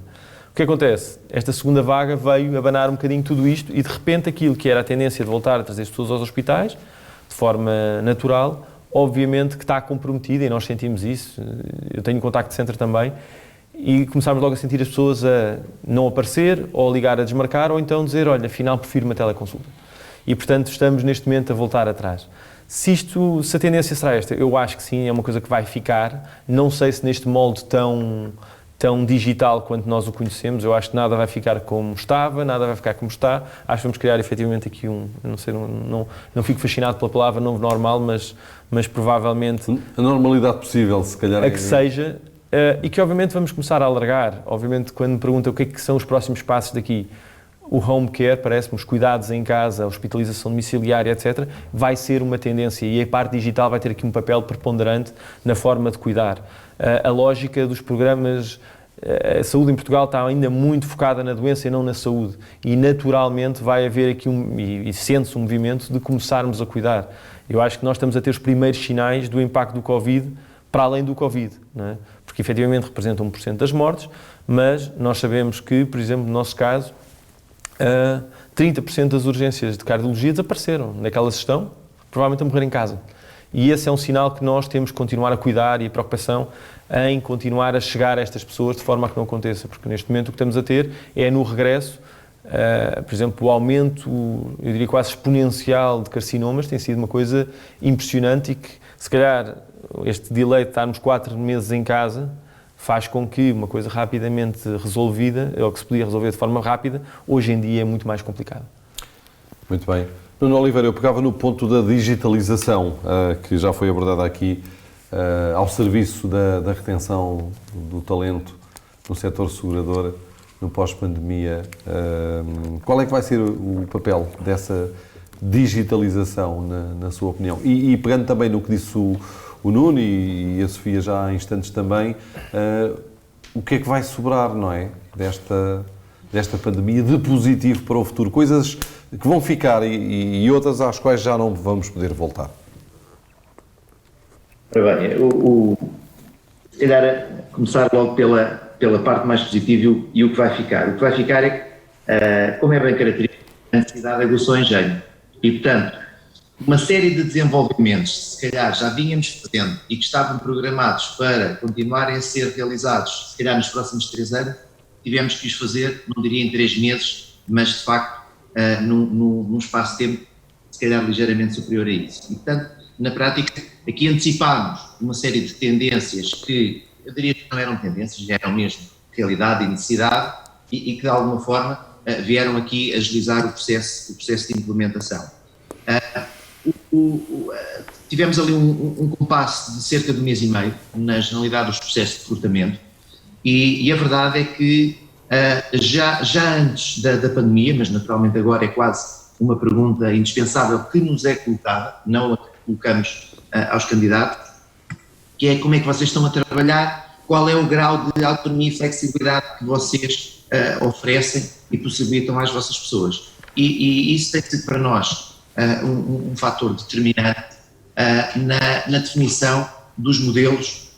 O que acontece? Esta segunda vaga veio abanar um bocadinho tudo isto e de repente aquilo que era a tendência de voltar a trazer as pessoas aos hospitais, de forma natural, obviamente que está comprometida e nós sentimos isso. Eu tenho um contacto center também e começámos logo a sentir as pessoas a não aparecer ou a ligar a desmarcar ou então dizer, olha, afinal prefiro uma teleconsulta. E portanto estamos neste momento a voltar atrás. Se a tendência será esta, eu acho que sim, é uma coisa que vai ficar. Não sei se neste molde tão digital quanto nós o conhecemos, eu acho que nada vai ficar como estava, nada vai ficar como está. Acho que vamos criar efetivamente aqui não fico fascinado pela palavra novo normal, mas provavelmente... A normalidade possível, se calhar. A que seja, e que obviamente vamos começar a alargar. Obviamente quando me perguntam o que é que são os próximos passos daqui, o home care, parece-me, os cuidados em casa, a hospitalização domiciliária, etc., vai ser uma tendência e a parte digital vai ter aqui um papel preponderante na forma de cuidar. A lógica dos programas, a saúde em Portugal está ainda muito focada na doença e não na saúde e naturalmente vai haver aqui e sente-se um movimento de começarmos a cuidar. Eu acho que nós estamos a ter os primeiros sinais do impacto do Covid para além do Covid, não é? Porque efetivamente representa 1% das mortes, mas nós sabemos que, por exemplo, no nosso caso, 30% das urgências de cardiologia desapareceram. Onde é que elas estão? Provavelmente a morrer em casa. E esse é um sinal que nós temos que continuar a cuidar e a preocupação em continuar a chegar a estas pessoas de forma a que não aconteça, porque neste momento o que estamos a ter é no regresso, por exemplo, o aumento, eu diria quase exponencial de carcinomas tem sido uma coisa impressionante e que se calhar este delay de estarmos 4 meses em casa faz com que uma coisa rapidamente resolvida, ou que se podia resolver de forma rápida, hoje em dia é muito mais complicado. Muito bem. Nuno Oliveira, eu pegava no ponto da digitalização, que já foi abordada aqui, ao serviço da retenção do talento no setor segurador, no pós-pandemia. Qual é que vai ser o papel dessa digitalização, na sua opinião? E pegando também no que disse o Nuno e a Sofia já há instantes também, o que é que vai sobrar, não é, desta desta pandemia de positivo para o futuro? Coisas que vão ficar e outras às quais já não vamos poder voltar. Ora bem, se calhar começar logo pela parte mais positiva e o que vai ficar. O que vai ficar é que, como é bem característico, a necessidade aguçou o engenho. E, portanto, uma série de desenvolvimentos que se calhar já vínhamos fazendo e que estavam programados para continuarem a ser realizados, se calhar nos próximos 3 anos, tivemos que os fazer, não diria em 3 meses, mas de facto num espaço de tempo se calhar ligeiramente superior a isso. E, portanto, na prática, aqui antecipámos uma série de tendências que, eu diria que não eram tendências, eram mesmo realidade e necessidade e que de alguma forma vieram aqui agilizar o processo de implementação. Tivemos ali um compasso de cerca de 1 mês e meio na generalidade dos processos de recrutamento e a verdade é que já antes da pandemia, mas naturalmente agora é quase uma pergunta indispensável que nos é colocada, não a colocamos aos candidatos, que é como é que vocês estão a trabalhar, qual é o grau de autonomia e flexibilidade que vocês oferecem e possibilitam às vossas pessoas. E isso tem sido para nós um fator determinante na definição dos modelos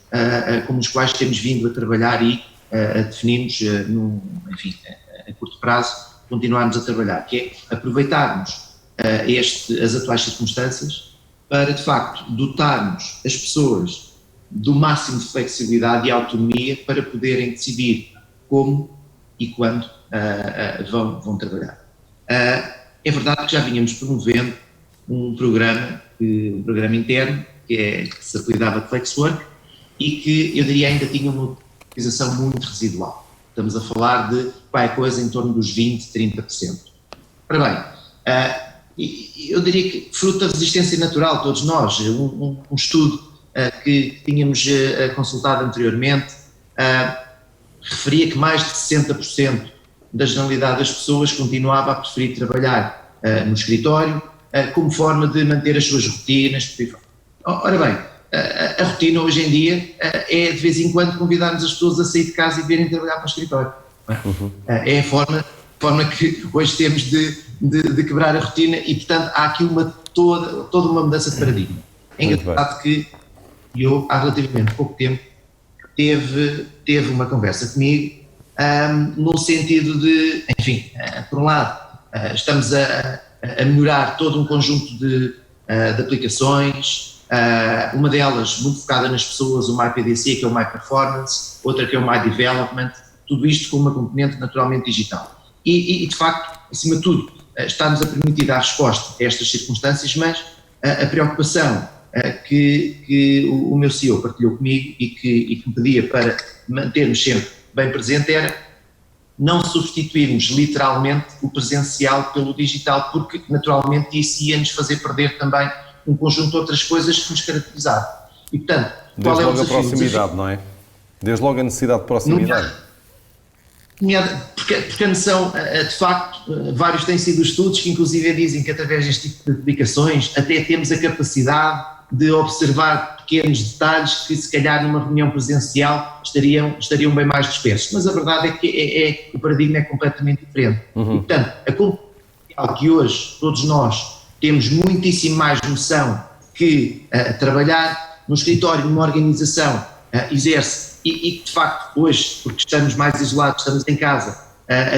com os quais temos vindo a trabalhar e definimos, a curto prazo, continuarmos a trabalhar, que é aproveitarmos as atuais circunstâncias para, de facto, dotarmos as pessoas do máximo de flexibilidade e autonomia para poderem decidir como e quando vão trabalhar. É verdade que já vínhamos promovendo um programa interno que se apelidava de Flexwork e que eu diria ainda tinha uma utilização muito residual. Estamos a falar de qualquer coisa em torno dos 20%, 30%. Ora bem, eu diria que fruto da resistência natural, todos nós, um estudo que tínhamos consultado anteriormente referia que mais de 60% da generalidade das pessoas continuava a preferir trabalhar no escritório como forma de manter as suas rotinas. Ora bem, a rotina hoje em dia é de vez em quando convidarmos as pessoas a sair de casa e virem trabalhar para o escritório. É a forma que hoje temos de quebrar a rotina e, portanto, há aqui toda uma mudança de paradigma. É engraçado que eu, há relativamente pouco tempo, teve uma conversa comigo no sentido de, enfim, por um lado, estamos a melhorar todo um conjunto de aplicações, uma delas muito focada nas pessoas, o MyPDC, que é o My Performance, outra que é o My Development, tudo isto com uma componente naturalmente digital. E de facto, acima de tudo, está-nos a permitir dar resposta a estas circunstâncias, mas a preocupação que o meu CEO partilhou comigo e que me pedia para mantermos sempre bem presente era não substituirmos literalmente o presencial pelo digital, porque naturalmente isso ia-nos fazer perder também um conjunto de outras coisas que nos caracterizavam. E portanto, qual é o desafio? Desde logo a proximidade, não é? Desde logo a necessidade de proximidade. Porque a noção, de facto, vários têm sido estudos que inclusive dizem que através deste tipo de aplicações até temos a capacidade de observar pequenos detalhes que se calhar numa reunião presencial estariam bem mais dispersos, mas a verdade é que o paradigma é completamente diferente. E, portanto, a competência que hoje todos nós temos muitíssimo mais noção que trabalhar no escritório, numa organização, exerce e que de facto hoje, porque estamos mais isolados, estamos em casa,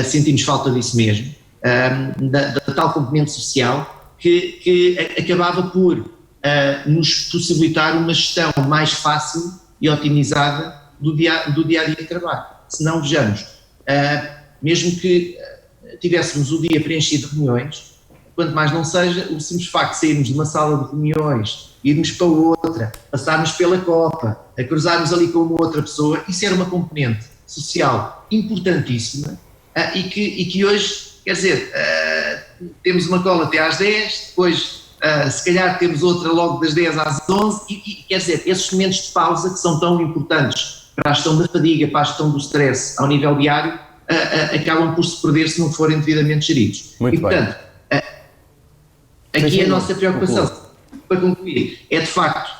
sentimos falta disso mesmo, da tal componente social que acabava por nos possibilitar uma gestão mais fácil e otimizada do dia a dia de trabalho. Se não, vejamos, mesmo que tivéssemos o dia preenchido de reuniões, quanto mais não seja, o simples facto de sairmos de uma sala de reuniões, irmos para outra, passarmos pela copa, a cruzarmos ali com uma outra pessoa, isso era uma componente social importantíssima e que hoje, quer dizer, temos uma cola até às 10, depois se calhar temos outra logo das 10 às 11 e quer dizer, esses momentos de pausa que são tão importantes para a gestão da fadiga, para a gestão do stress ao nível diário, acabam por se perder se não forem devidamente geridos. Muito e portanto, aqui a nossa preocupação, para concluir, é de facto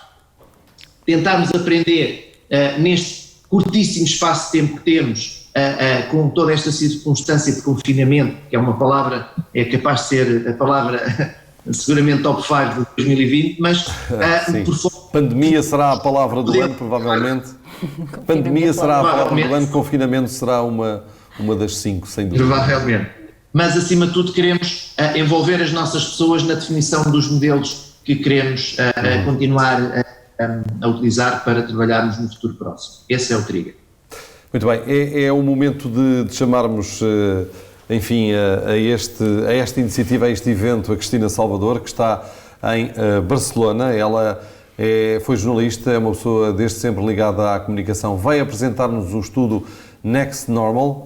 tentarmos aprender neste curtíssimo espaço de tempo que temos com toda esta circunstância de confinamento, que é uma palavra, é capaz de ser a palavra seguramente top 5 de 2020, mas por fora... Pandemia será a palavra do ano, provavelmente. Pandemia será a palavra do ano, confinamento será uma das 5, sem dúvida. Provavelmente. Mas, acima de tudo, queremos envolver as nossas pessoas na definição dos modelos que queremos continuar a utilizar para trabalharmos no futuro próximo. Esse é o trigger. Muito bem. É o momento de chamarmos, enfim, a esta iniciativa, a este evento, a Cristina Salvador, que está em Barcelona. Ela foi jornalista, é uma pessoa desde sempre ligada à comunicação. Vai apresentar-nos o estudo Next Normal,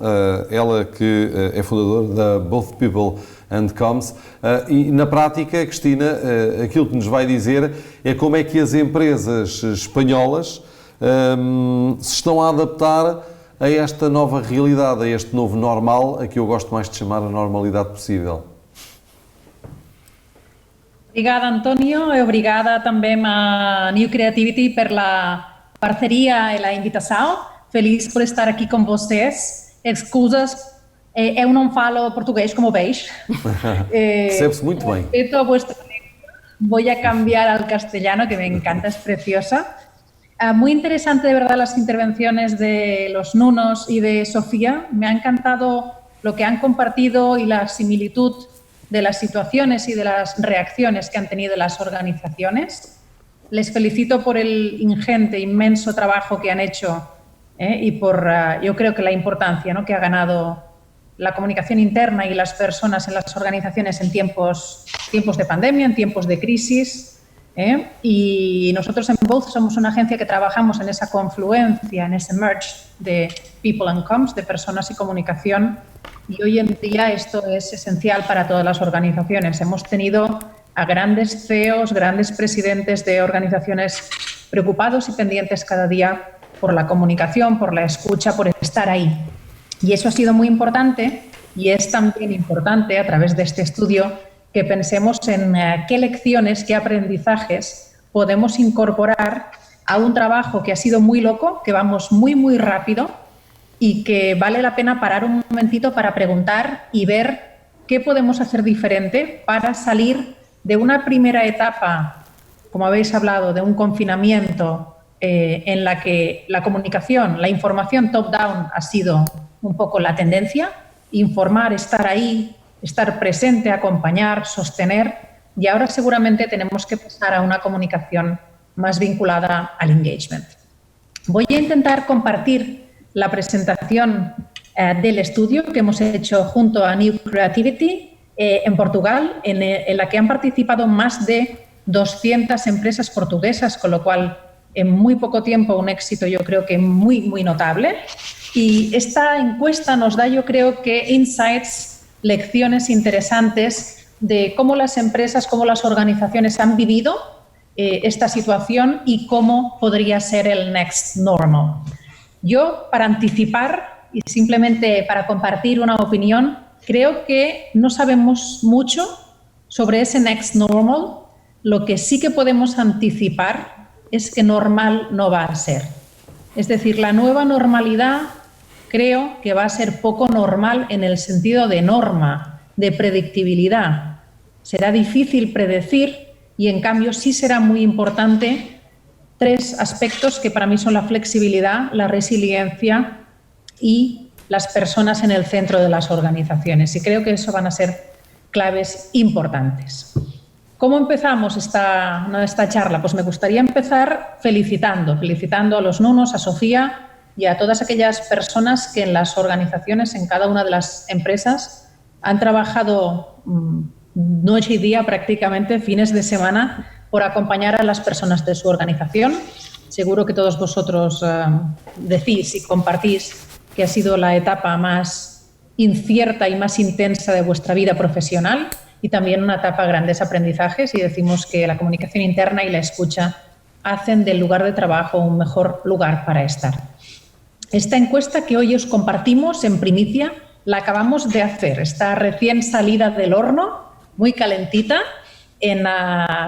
ela que é fundadora da Both People and Comms, e na prática, Cristina, aquilo que nos vai dizer é como é que as empresas espanholas se estão a adaptar a esta nova realidade, a este novo normal, a que eu gosto mais de chamar a normalidade possível. Obrigada, António, e obrigada também a New Creativity pela parceria e a invitação. Feliz por estar aqui com vocês. Excusas, eu não falo português, como veis. Percebe-se muito bem. Voy a cambiar al castellano, que me encanta, es preciosa. Muy interesante, de verdad, las intervenciones de los Nunos y de Sofía. Me ha encantado lo que han compartido y la similitud de las situaciones y de las reacciones que han tenido las organizaciones. Les felicito por el ingente, inmenso trabajo que han hecho y por, yo creo que la importancia, ¿no?, que ha ganado la comunicación interna y las personas en las organizaciones en tiempos de pandemia, en tiempos de crisis. Y nosotros en Both somos una agencia que trabajamos en esa confluencia, en ese merge de people and comms, de personas y comunicación. Y hoy en día esto es esencial para todas las organizaciones. Hemos tenido a grandes CEOs, grandes presidentes de organizaciones preocupados y pendientes cada día por la comunicación, por la escucha, por estar ahí. Y eso ha sido muy importante y es también importante a través de este estudio que pensemos en qué lecciones, qué aprendizajes podemos incorporar a un trabajo que ha sido muy loco, que vamos muy, muy rápido y que vale la pena parar un momentito para preguntar y ver qué podemos hacer diferente para salir de una primera etapa, como habéis hablado, de un confinamiento en la que la comunicación, la información top-down ha sido un poco la tendencia, informar, estar ahí, estar presente, acompañar, sostener, y ahora seguramente tenemos que pasar a una comunicación más vinculada al engagement. Voy a intentar compartir la presentación del estudio que hemos hecho junto a New Creativity en Portugal, en la que han participado más de 200 empresas portuguesas, con lo cual en muy poco tiempo un éxito yo creo que muy, muy notable. Y esta encuesta nos da, yo creo que insights, lecciones interesantes de cómo las empresas, cómo las organizaciones han vivido esta situación y cómo podría ser el next normal. Yo, para anticipar y simplemente para compartir una opinión, creo que no sabemos mucho sobre ese next normal. Lo que sí que podemos anticipar es que normal no va a ser. Es decir, la nueva normalidad creo que va a ser poco normal en el sentido de norma, de predictibilidad. Será difícil predecir y, en cambio, sí será muy importante tres aspectos que para mí son la flexibilidad, la resiliencia y las personas en el centro de las organizaciones. Y creo que eso van a ser claves importantes. ¿Cómo empezamos esta charla? Pues me gustaría empezar felicitando a los Nunos, a Sofía y a todas aquellas personas que en las organizaciones, en cada una de las empresas, han trabajado noche y día prácticamente, fines de semana, por acompañar a las personas de su organización. Seguro que todos vosotros decís y compartís que ha sido la etapa más incierta y más intensa de vuestra vida profesional y también una etapa de grandes aprendizajes, y decimos que la comunicación interna y la escucha hacen del lugar de trabajo un mejor lugar para estar. Esta encuesta que hoy os compartimos en primicia la acabamos de hacer, está recién salida del horno, muy calentita. En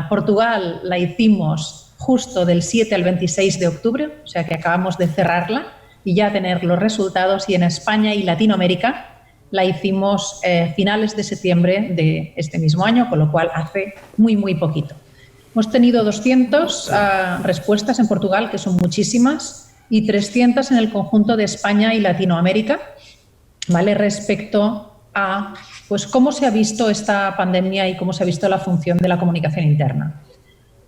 Portugal la hicimos justo del 7 al 26 de octubre, o sea que acabamos de cerrarla, y ya tener los resultados. Y en España y Latinoamérica la hicimos finales de septiembre de este mismo año, con lo cual hace muy, muy poquito. Hemos tenido 200 respuestas en Portugal, que son muchísimas, y 300 en el conjunto de España y Latinoamérica, ¿vale? Respecto a pues, cómo se ha visto esta pandemia y cómo se ha visto la función de la comunicación interna.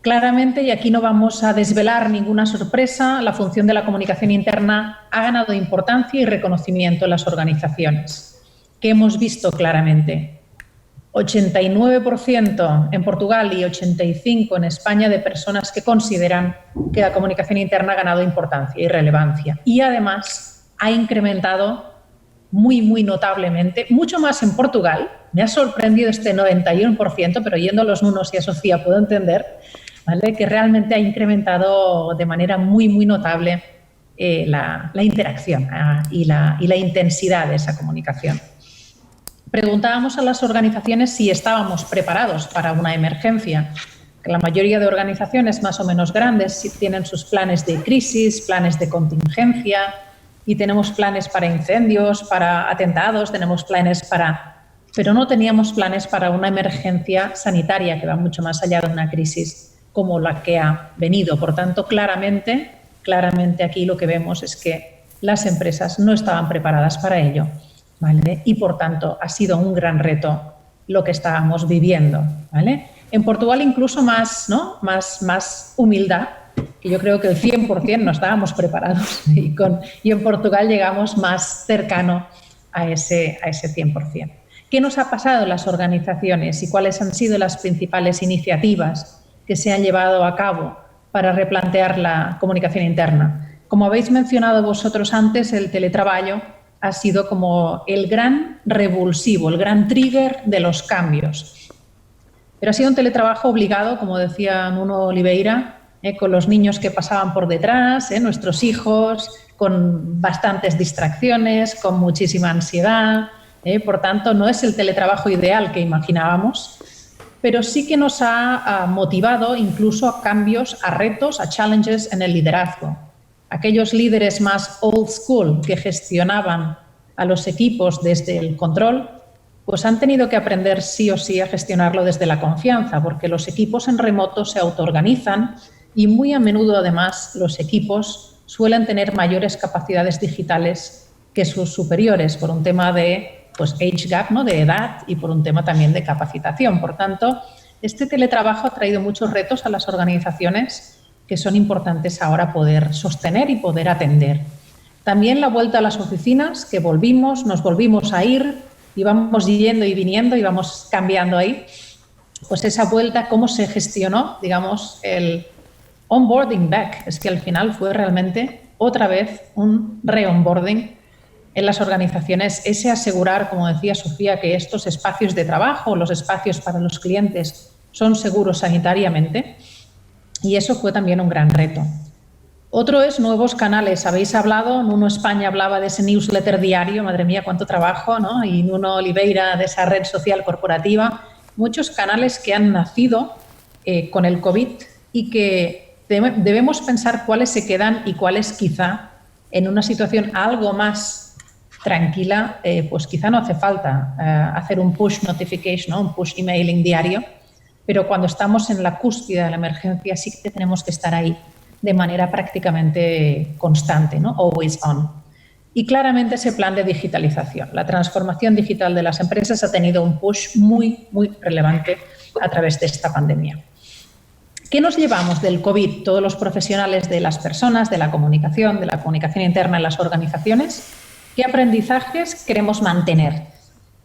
Claramente, y aquí no vamos a desvelar ninguna sorpresa, la función de la comunicación interna ha ganado importancia y reconocimiento en las organizaciones. ¿Qué hemos visto claramente? 89% en Portugal y 85% en España de personas que consideran que la comunicación interna ha ganado importancia y relevancia. Y además ha incrementado muy, muy notablemente, mucho más en Portugal. Me ha sorprendido este 91%, pero yendo a los números y a Sofía puedo entender, ¿vale?, que realmente ha incrementado de manera muy, muy notable la interacción y la intensidad de esa comunicación. Preguntábamos a las organizaciones si estábamos preparados para una emergencia. La mayoría de organizaciones más o menos grandes tienen sus planes de crisis, planes de contingencia, y tenemos planes para incendios, para atentados, tenemos planes para... Pero no teníamos planes para una emergencia sanitaria que va mucho más allá de una crisis como la que ha venido. Por tanto, claramente aquí lo que vemos es que las empresas no estaban preparadas para ello, ¿vale? Y por tanto ha sido un gran reto lo que estábamos viviendo, ¿vale? En Portugal incluso más humildad, que yo creo que el 100% no estábamos preparados y en Portugal llegamos más cercano a ese 100%. ¿Qué nos ha pasado en las organizaciones y cuáles han sido las principales iniciativas que se han llevado a cabo para replantear la comunicación interna? Como habéis mencionado vosotros antes, el teletrabajo ha sido como el gran revulsivo, el gran trigger de los cambios. Pero ha sido un teletrabajo obligado, como decía Nuno Oliveira, con los niños que pasaban por detrás, nuestros hijos, con bastantes distracciones, con muchísima ansiedad. Por tanto, no es el teletrabajo ideal que imaginábamos, pero sí que nos ha motivado incluso a cambios, a retos, a challenges en el liderazgo. Aquellos líderes más old school que gestionaban a los equipos desde el control, pues han tenido que aprender sí o sí a gestionarlo desde la confianza, porque los equipos en remoto se autoorganizan y muy a menudo, además, los equipos suelen tener mayores capacidades digitales que sus superiores por un tema de age gap, ¿no?, de edad, y por un tema también de capacitación. Por tanto, este teletrabajo ha traído muchos retos a las organizaciones que son importantes ahora poder sostener y poder atender. También la vuelta a las oficinas, que nos volvimos a ir, íbamos yendo y viniendo, íbamos cambiando ahí. Pues esa vuelta, cómo se gestionó, digamos, el onboarding back. Es que al final fue realmente otra vez un re-onboarding en las organizaciones, ese asegurar, como decía Sofía, que estos espacios de trabajo, los espacios para los clientes, son seguros sanitariamente, y eso fue también un gran reto. Otro es nuevos canales. Habéis hablado, Nuno España hablaba de ese newsletter diario, madre mía, cuánto trabajo, ¿no? Y Nuno Oliveira de esa red social corporativa. Muchos canales que han nacido con el COVID y que debemos pensar cuáles se quedan y cuáles quizá en una situación algo más tranquila, pues quizá no hace falta hacer un push notification, ¿no?, un push emailing diario, pero cuando estamos en la cúspide de la emergencia sí que tenemos que estar ahí de manera prácticamente constante, ¿no?, always on. Y claramente ese plan de digitalización. La transformación digital de las empresas ha tenido un push muy, muy relevante a través de esta pandemia. ¿Qué nos llevamos del COVID, todos los profesionales de las personas, de la comunicación interna en las organizaciones? ¿Qué aprendizajes queremos mantener?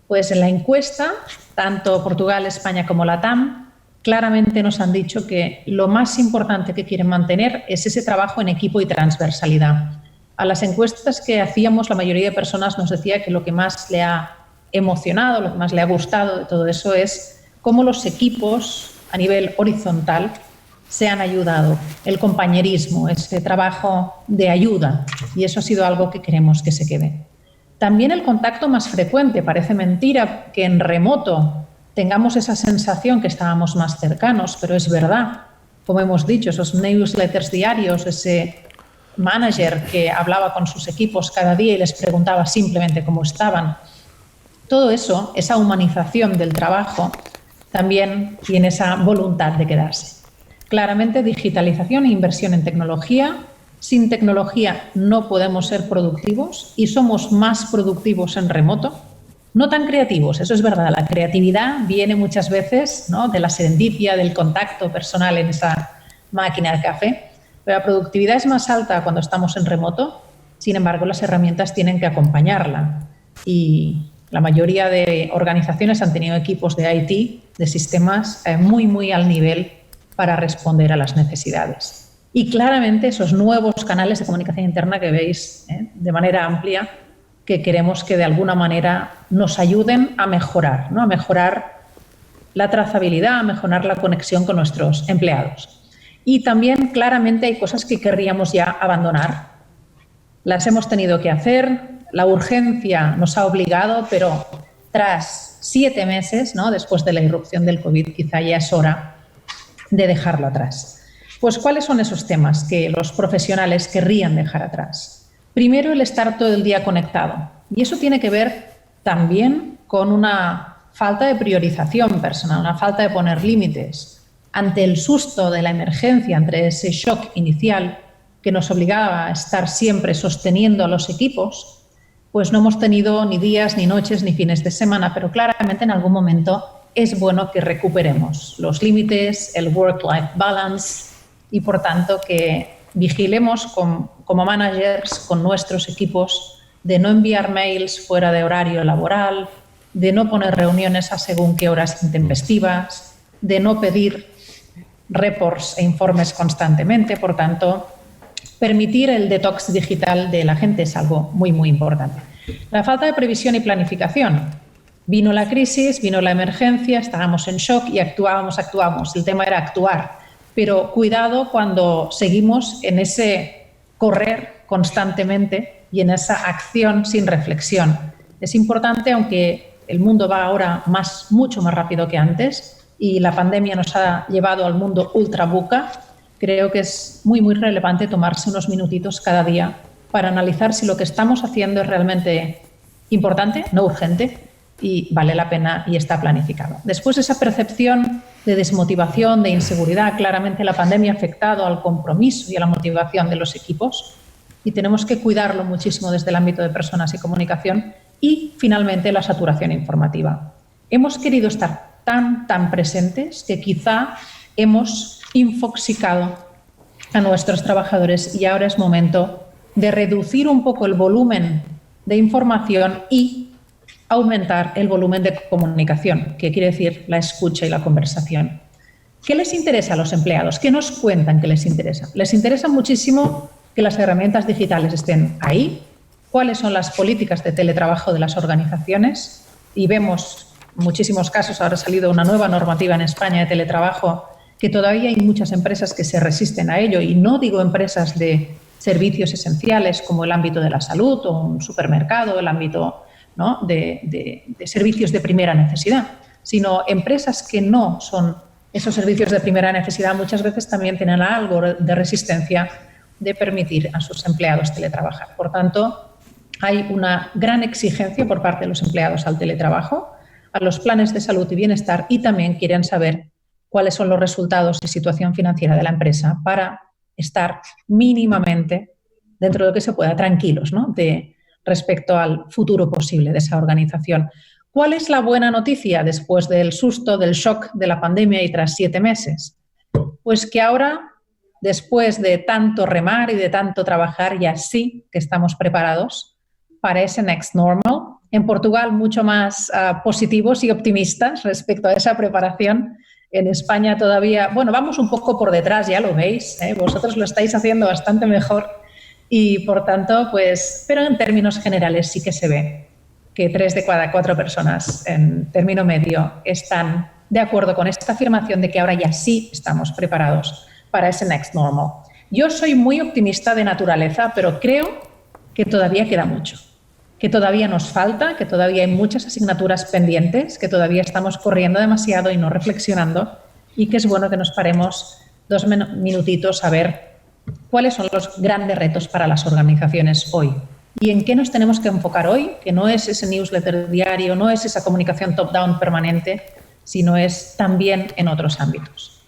Pues en la encuesta, tanto Portugal, España como LATAM, claramente nos han dicho que lo más importante que quieren mantener es ese trabajo en equipo y transversalidad. A las encuestas que hacíamos, la mayoría de personas nos decía que lo que más le ha emocionado, lo que más le ha gustado de todo eso es cómo los equipos a nivel horizontal se han ayudado, el compañerismo, ese trabajo de ayuda, y eso ha sido algo que queremos que se quede. También el contacto más frecuente. Parece mentira que en remoto tengamos esa sensación que estábamos más cercanos, pero es verdad. Como hemos dicho, esos newsletters diarios, ese manager que hablaba con sus equipos cada día y les preguntaba simplemente cómo estaban. Todo eso, esa humanización del trabajo, también tiene esa voluntad de quedarse. Claramente, digitalización e inversión en tecnología. Sin tecnología no podemos ser productivos y somos más productivos en remoto. No tan creativos, eso es verdad. La creatividad viene muchas veces, ¿no?, de la serendipia, del contacto personal en esa máquina de café, pero la productividad es más alta cuando estamos en remoto. Sin embargo, las herramientas tienen que acompañarla y la mayoría de organizaciones han tenido equipos de IT, de sistemas muy al nivel para responder a las necesidades. Y claramente esos nuevos canales de comunicación interna que veis de manera amplia, que queremos que de alguna manera nos ayuden a mejorar, ¿no?, a mejorar la trazabilidad, a mejorar la conexión con nuestros empleados. Y también claramente hay cosas que querríamos ya abandonar. Las hemos tenido que hacer, la urgencia nos ha obligado, pero tras 7 meses, ¿no?, después de la irrupción del COVID, quizá ya es hora de dejarlo atrás. Pues, ¿cuáles son esos temas que los profesionales querrían dejar atrás? Primero, el estar todo el día conectado. Y eso tiene que ver también con una falta de priorización personal, una falta de poner límites. Ante el susto de la emergencia, ante ese shock inicial que nos obligaba a estar siempre sosteniendo a los equipos, pues no hemos tenido ni días, ni noches, ni fines de semana, pero claramente en algún momento es bueno que recuperemos los límites, el work-life balance y, por tanto, que vigilemos como managers con nuestros equipos de no enviar mails fuera de horario laboral, de no poner reuniones a según qué horas intempestivas, de no pedir reports e informes constantemente. Por tanto, permitir el detox digital de la gente es algo muy importante. La falta de previsión y planificación. Vino la crisis, vino la emergencia, estábamos en shock y actuamos. El tema era actuar. Pero cuidado cuando seguimos en ese correr constantemente y en esa acción sin reflexión. Es importante, aunque el mundo va ahora mucho más rápido que antes y la pandemia nos ha llevado al mundo ultrabuca, creo que es muy relevante tomarse unos minutitos cada día para analizar si lo que estamos haciendo es realmente importante, no urgente, y vale la pena y está planificado. Después, esa percepción de desmotivación, de inseguridad. Claramente la pandemia ha afectado al compromiso y a la motivación de los equipos y tenemos que cuidarlo muchísimo desde el ámbito de personas y comunicación. Y, finalmente, la saturación informativa. Hemos querido estar tan presentes que quizá hemos infoxicado a nuestros trabajadores y ahora es momento de reducir un poco el volumen de información y aumentar el volumen de comunicación, que quiere decir la escucha y la conversación. ¿Qué les interesa a los empleados? ¿Qué nos cuentan que les interesa? Les interesa muchísimo que las herramientas digitales estén ahí. ¿Cuáles son las políticas de teletrabajo de las organizaciones? Y vemos muchísimos casos, ahora ha salido una nueva normativa en España de teletrabajo, que todavía hay muchas empresas que se resisten a ello, y no digo empresas de servicios esenciales como el ámbito de la salud o un supermercado, el ámbito, ¿no?, de servicios de primera necesidad, sino empresas que no son esos servicios de primera necesidad, muchas veces también tienen algo de resistencia de permitir a sus empleados teletrabajar. Por tanto, hay una gran exigencia por parte de los empleados al teletrabajo, a los planes de salud y bienestar, y también quieren saber cuáles son los resultados y situación financiera de la empresa para estar mínimamente, dentro de lo que se pueda, tranquilos, ¿no?, respecto al futuro posible de esa organización. ¿Cuál es la buena noticia después del susto, del shock de la pandemia y tras 7 meses? Pues que ahora, después de tanto remar y de tanto trabajar, ya sí que estamos preparados para ese next normal. En Portugal, mucho más positivos y optimistas respecto a esa preparación. En España todavía, bueno, vamos un poco por detrás, ya lo veis, vosotros lo estáis haciendo bastante mejor. Y, por tanto, pues, pero en términos generales sí que se ve que 3 de cada 4 personas en término medio están de acuerdo con esta afirmación de que ahora ya sí estamos preparados para ese next normal. Yo soy muy optimista de naturaleza, pero creo que todavía queda mucho, que todavía nos falta, que todavía hay muchas asignaturas pendientes, que todavía estamos corriendo demasiado y no reflexionando, y que es bueno que nos paremos 2 minutitos a ver ¿cuáles son los grandes retos para las organizaciones hoy? ¿Y en qué nos tenemos que enfocar hoy? Que no es ese newsletter diario, no es esa comunicación top-down permanente, sino es también en otros ámbitos.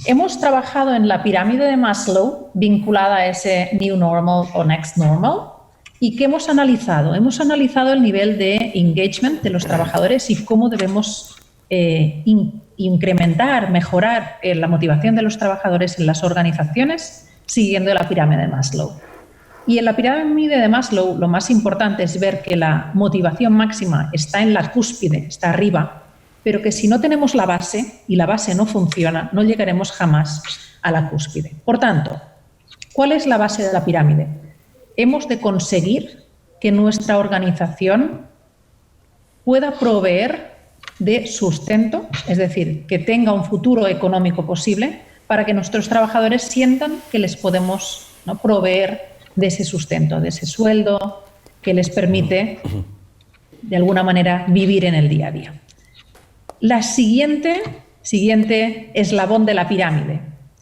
Hemos trabajado en la pirámide de Maslow vinculada a ese New Normal o Next Normal. ¿Y qué hemos analizado? Hemos analizado el nivel de engagement de los trabajadores y cómo debemos incrementar, mejorar la motivación de los trabajadores en las organizaciones siguiendo la pirámide de Maslow. Y en la pirámide de Maslow lo más importante es ver que la motivación máxima está en la cúspide, está arriba, pero que si no tenemos la base y la base no funciona, no llegaremos jamás a la cúspide. Por tanto, ¿cuál es la base de la pirámide? Hemos de conseguir que nuestra organización pueda proveer de sustento, es decir, que tenga un futuro económico posible para que nuestros trabajadores sientan que les podemos, ¿no?, proveer de ese sustento, de ese sueldo que les permite, de alguna manera, vivir en el día a día. La siguiente eslabón de la pirámide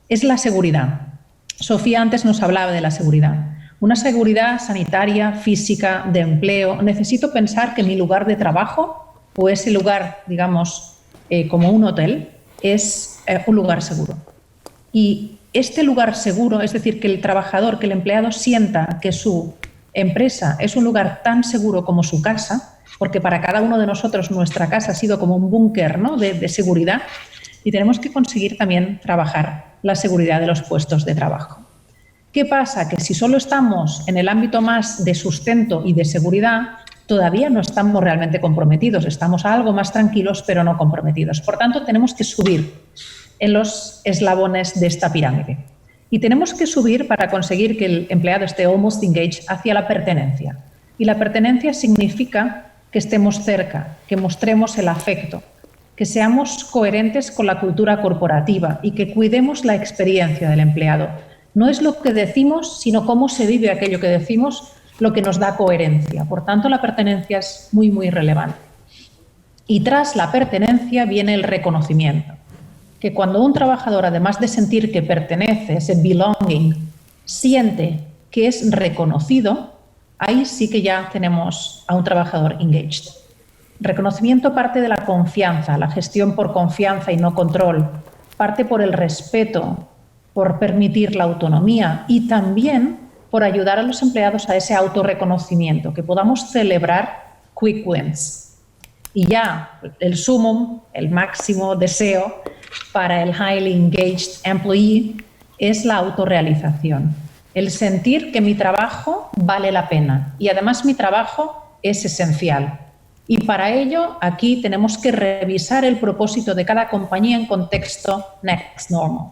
es la seguridad. Sofía antes nos hablaba de la seguridad. Una seguridad sanitaria, física, de empleo. Necesito pensar que mi lugar de trabajo o ese lugar, digamos, como un hotel, es un lugar seguro. Y este lugar seguro, es decir, que el trabajador, que el empleado sienta que su empresa es un lugar tan seguro como su casa, porque para cada uno de nosotros nuestra casa ha sido como un búnker, ¿no?, de seguridad, y tenemos que conseguir también trabajar la seguridad de los puestos de trabajo. ¿Qué pasa? Que si solo estamos en el ámbito más de sustento y de seguridad, todavía no estamos realmente comprometidos, estamos algo más tranquilos, pero no comprometidos. Por tanto, tenemos que subir en los eslabones de esta pirámide. Y tenemos que subir para conseguir que el empleado esté almost engaged hacia la pertenencia. Y la pertenencia significa que estemos cerca, que mostremos el afecto, que seamos coherentes con la cultura corporativa y que cuidemos la experiencia del empleado. No es lo que decimos, sino cómo se vive aquello que decimos, lo que nos da coherencia. Por tanto, la pertenencia es muy, muy relevante. Y tras la pertenencia viene el reconocimiento. Que cuando un trabajador, además de sentir que pertenece, ese belonging, siente que es reconocido, ahí sí que ya tenemos a un trabajador engaged. Reconocimiento parte de la confianza, la gestión por confianza y no control, parte por el respeto, por permitir la autonomía y también por ayudar a los empleados a ese autorreconocimiento, que podamos celebrar quick wins. Y ya el sumum, el máximo deseo para el highly engaged employee es la autorrealización, el sentir que mi trabajo vale la pena y además mi trabajo es esencial. Y para ello aquí tenemos que revisar el propósito de cada compañía en contexto Next Normal.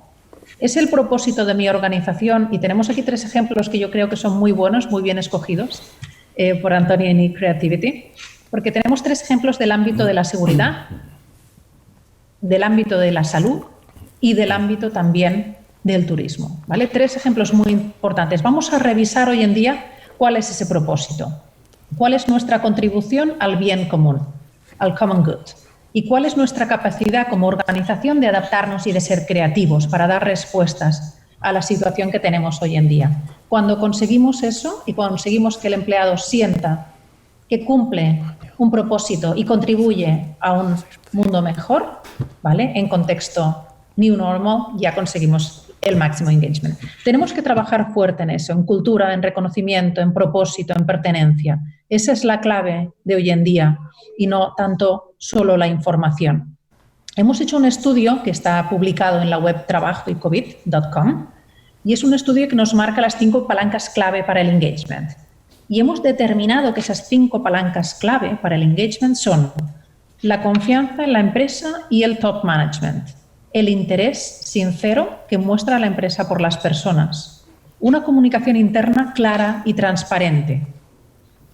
Es el propósito de mi organización y tenemos aquí 3 ejemplos que yo creo que son muy buenos, muy bien escogidos por Antonio en Creativity, porque tenemos 3 ejemplos del ámbito de la seguridad, del ámbito de la salud y del ámbito también del turismo, ¿vale? 3 ejemplos muy importantes. Vamos a revisar hoy en día cuál es ese propósito, cuál es nuestra contribución al bien común, al common good, y cuál es nuestra capacidad como organización de adaptarnos y de ser creativos para dar respuestas a la situación que tenemos hoy en día. Cuando conseguimos eso y conseguimos que el empleado sienta que cumple un propósito y contribuye a un mundo mejor, ¿vale?, en contexto New Normal, ya conseguimos el máximo engagement. Tenemos que trabajar fuerte en eso, en cultura, en reconocimiento, en propósito, en pertenencia. Esa es la clave de hoy en día y no tanto solo la información. Hemos hecho un estudio que está publicado en la web trabajoycovid.com y es un estudio que nos marca las 5 palancas clave para el engagement. Y hemos determinado que esas 5 palancas clave para el engagement son la confianza en la empresa y el top management, el interés sincero que muestra la empresa por las personas, una comunicación interna clara y transparente,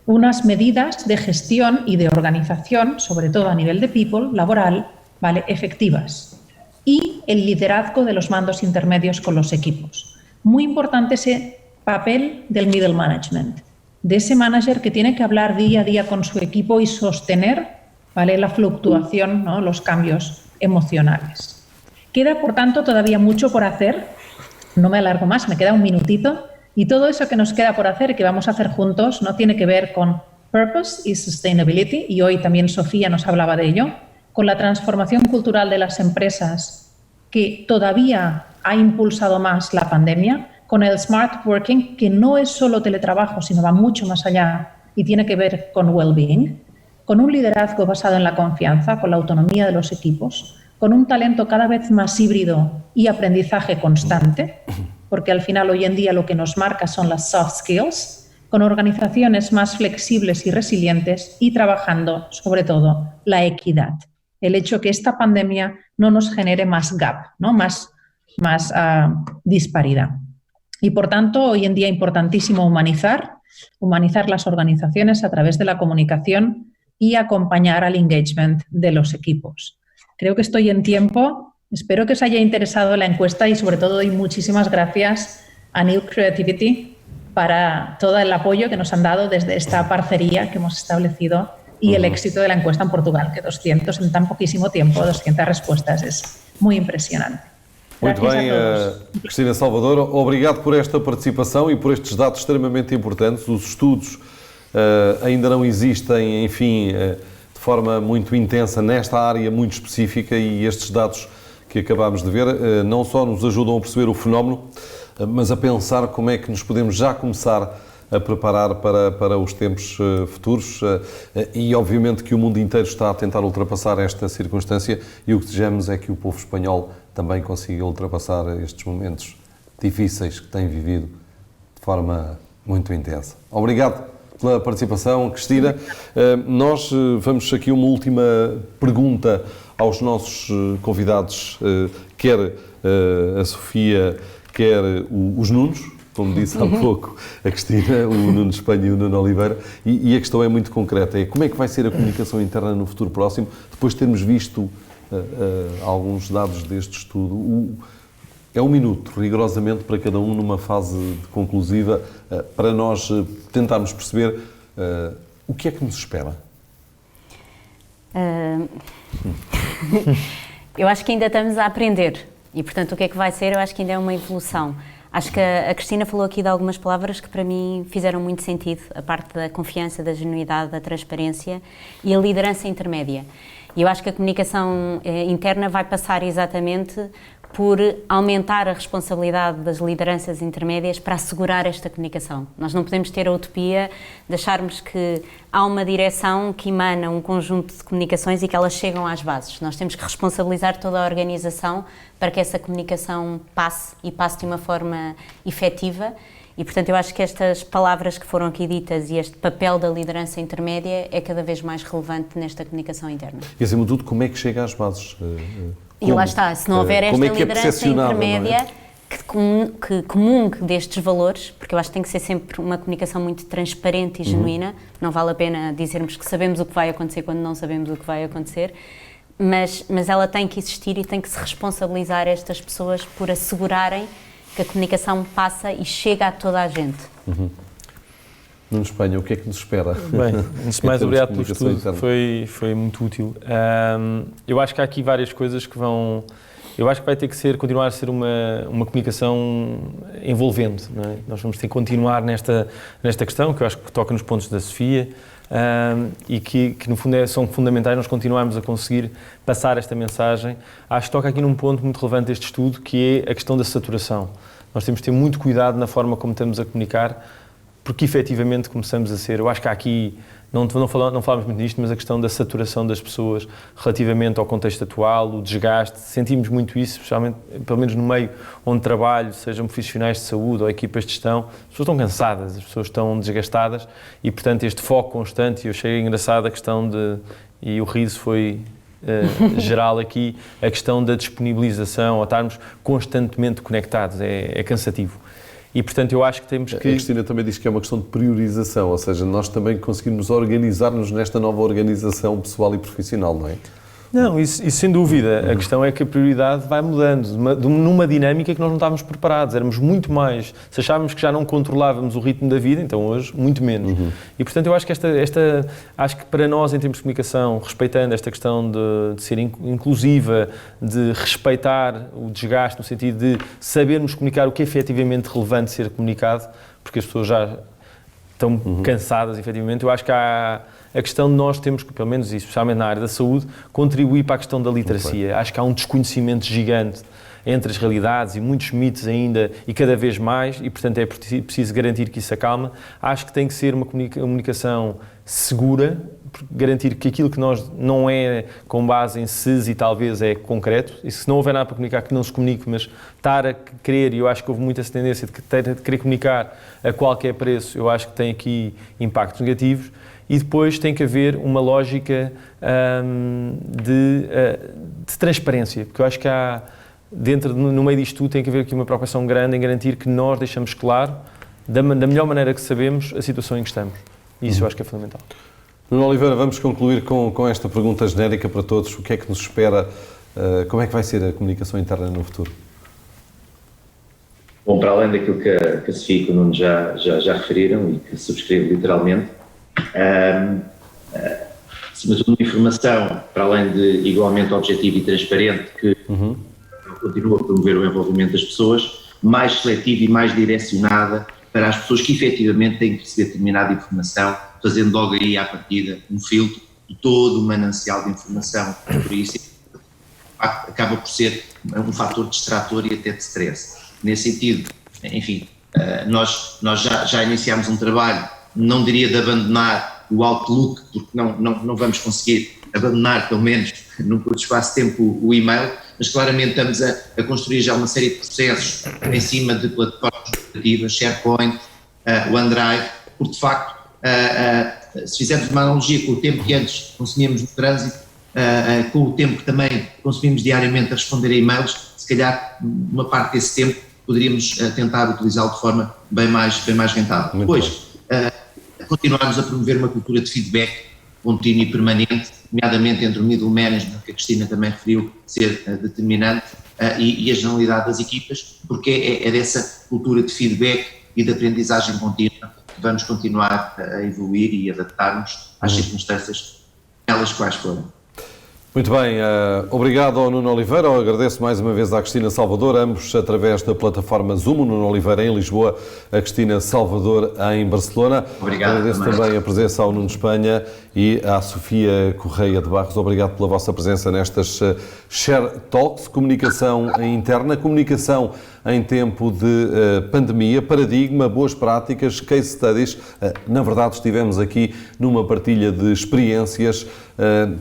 unas medidas de gestión y de organización, sobre todo a nivel de people, laboral, ¿vale?, efectivas, y el liderazgo de los mandos intermedios con los equipos. Muy importante ese papel del middle management, de ese manager que tiene que hablar día a día con su equipo y sostener, ¿vale?, la fluctuación, ¿no?, los cambios emocionales. Queda, por tanto, todavía mucho por hacer, no me alargo más, me queda un minutito, y todo eso que nos queda por hacer, que vamos a hacer juntos, no tiene que ver con purpose y sustainability, y hoy también Sofía nos hablaba de ello, con la transformación cultural de las empresas que todavía ha impulsado más la pandemia, con el smart working, que no es solo teletrabajo, sino va mucho más allá y tiene que ver con well-being, con un liderazgo basado en la confianza, con la autonomía de los equipos, con un talento cada vez más híbrido y aprendizaje constante, porque al final hoy en día lo que nos marca son las soft skills, con organizaciones más flexibles y resilientes y trabajando sobre todo la equidad. El hecho que esta pandemia no nos genere más gap, ¿no? más disparidad. Y por tanto, hoy en día importantísimo humanizar las organizaciones a través de la comunicación y acompañar al engagement de los equipos. Creo que estoy en tiempo. Espero que os haya interesado la encuesta y sobre todo doy muchísimas gracias a New Creativity para todo el apoyo que nos han dado desde esta parcería que hemos establecido y el éxito de la encuesta en Portugal, que 200 en tan poquísimo tiempo, 200 respuestas, es muy impressionante. Muito bem, Cristina Salvador, obrigado por esta participação e por estes dados extremamente importantes. Os estudos ainda não existem, enfim, de forma muito intensa nesta área muito específica, e estes dados que acabámos de ver não só nos ajudam a perceber o fenómeno, mas a pensar como é que nos podemos já começar a preparar para os tempos futuros, e obviamente que o mundo inteiro está a tentar ultrapassar esta circunstância, e o que desejamos é que o povo espanhol também consiga ultrapassar estes momentos difíceis que tem vivido de forma muito intensa. Obrigado pela participação, Cristina. Nós vamos aqui uma última pergunta aos nossos convidados, quer a Sofia, quer os Nunos, como disse há pouco a Cristina, o Nuno Espanha e o Nuno Oliveira, e a questão é muito concreta, é como é que vai ser a comunicação interna no futuro próximo, depois de termos visto alguns dados deste estudo. É um minuto, rigorosamente, para cada um, numa fase conclusiva, para nós tentarmos perceber o que é que nos espera. Eu acho que ainda estamos a aprender e, portanto, o que é que vai ser, eu acho que ainda é uma evolução. Acho que a Cristina falou aqui de algumas palavras que para mim fizeram muito sentido, a parte da confiança, da genuinidade, da transparência e a liderança intermédia. E eu acho que a comunicação interna vai passar exatamente por aumentar a responsabilidade das lideranças intermédias para assegurar esta comunicação. Nós não podemos ter a utopia de acharmos que há uma direção que emana um conjunto de comunicações e que elas chegam às bases. Nós temos que responsabilizar toda a organização para que essa comunicação passe e passe de uma forma efetiva. E, portanto, eu acho que estas palavras que foram aqui ditas e este papel da liderança intermédia é cada vez mais relevante nesta comunicação interna. E, acima de tudo, como é que chega às bases? E lá está, se não houver esta liderança intermédia que comungue destes valores, porque eu acho que tem que ser sempre uma comunicação muito transparente e genuína, não vale a pena dizermos que sabemos o que vai acontecer quando não sabemos o que vai acontecer, mas ela tem que existir e tem que se responsabilizar estas pessoas por assegurarem que a comunicação passa e chega a toda a gente. Nuno Espanha, o que é que nos espera? Bem, antes de mais, obrigado pelo estudo, foi muito útil. Eu acho que há aqui várias coisas que vão... Eu acho que vai ter que continuar a ser uma comunicação envolvente, não é? Nós vamos ter que continuar nesta questão, que eu acho que toca nos pontos da Sofia, e que no fundo são fundamentais nós continuarmos a conseguir passar esta mensagem. Acho que toca aqui num ponto muito relevante deste estudo, que é a questão da saturação. Nós temos de ter muito cuidado na forma como estamos a comunicar, porque efetivamente começamos a ser, eu acho que há aqui, não falámos muito nisto, mas a questão da saturação das pessoas relativamente ao contexto atual, o desgaste, sentimos muito isso, especialmente, pelo menos no meio onde trabalho, sejam profissionais de saúde ou equipas de gestão, as pessoas estão cansadas, as pessoas estão desgastadas e, portanto, este foco constante, e eu achei engraçada a questão e o riso foi geral aqui, a questão da disponibilização, ou estarmos constantemente conectados, é cansativo. E, portanto, eu acho que temos que... A Cristina também diz que é uma questão de priorização, ou seja, nós também conseguimos organizar-nos nesta nova organização pessoal e profissional, não é? Não, isso sem dúvida. A questão é que a prioridade vai mudando, numa dinâmica que nós não estávamos preparados. Éramos muito mais, se achávamos que já não controlávamos o ritmo da vida, então hoje muito menos. E portanto eu acho que acho que para nós em termos de comunicação, respeitando esta questão de ser inclusiva, de respeitar o desgaste no sentido de sabermos comunicar o que é efetivamente relevante ser comunicado, porque as pessoas já estão cansadas, efetivamente. Eu acho que há a questão de nós temos que, pelo menos, especialmente na área da saúde, contribuir para a questão da literacia. Acho que há um desconhecimento gigante entre as realidades e muitos mitos ainda, e cada vez mais, e portanto é preciso garantir que isso acalma. Acho que tem que ser uma comunicação segura, garantir que aquilo que nós não é com base em ses e talvez é concreto, e se não houver nada para comunicar, que não se comunique, mas estar a querer, e eu acho que houve muita essa tendência de querer comunicar a qualquer preço, eu acho que tem aqui impactos negativos. E depois tem que haver uma lógica de transparência, porque eu acho que há, no meio disto tudo, tem que haver aqui uma preocupação grande em garantir que nós deixamos claro, da melhor maneira que sabemos, a situação em que estamos. E isso eu acho que é fundamental. Nuno Oliveira, vamos concluir com esta pergunta genérica para todos. O que é que nos espera? Como é que vai ser a comunicação interna no futuro? Bom, para além daquilo que a Sofia e o Nuno já referiram e que subscrevo literalmente, acima de tudo, uma informação, para além de igualmente objetiva e transparente, que continua a promover o envolvimento das pessoas, mais seletiva e mais direcionada para as pessoas que efetivamente têm que receber determinada informação, fazendo logo aí à partida um filtro de todo o manancial de informação. Por isso, acaba por ser um fator distrator e até de stress. Nesse sentido, enfim, nós já iniciámos um trabalho, não diria de abandonar o Outlook, porque não vamos conseguir abandonar, pelo menos num curto espaço de tempo, o e-mail, mas claramente estamos a construir já uma série de processos em cima de plataformas operativas, SharePoint, OneDrive, porque de facto, se fizermos uma analogia com o tempo que antes consumíamos no trânsito, com o tempo que também consumimos diariamente a responder a e-mails, se calhar uma parte desse tempo poderíamos tentar utilizá-lo de forma bem mais rentável. Depois, continuarmos a promover uma cultura de feedback contínuo e permanente, nomeadamente entre o middle management, que a Cristina também referiu ser determinante, e a generalidade das equipas, porque é dessa cultura de feedback e de aprendizagem contínua que vamos continuar a evoluir e adaptar-nos às circunstâncias, elas quais forem. Muito bem, obrigado ao Nuno Oliveira, eu agradeço mais uma vez à Cristina Salvador, ambos através da plataforma Zoom, o Nuno Oliveira em Lisboa, a Cristina Salvador em Barcelona. Obrigado. Agradeço também a presença ao Nuno Espanha e à Sofia Correia de Barros. Obrigado pela vossa presença nestas Share Talks, comunicação interna, comunicação em tempo de pandemia, paradigma, boas práticas, case studies. Na verdade, estivemos aqui numa partilha de experiências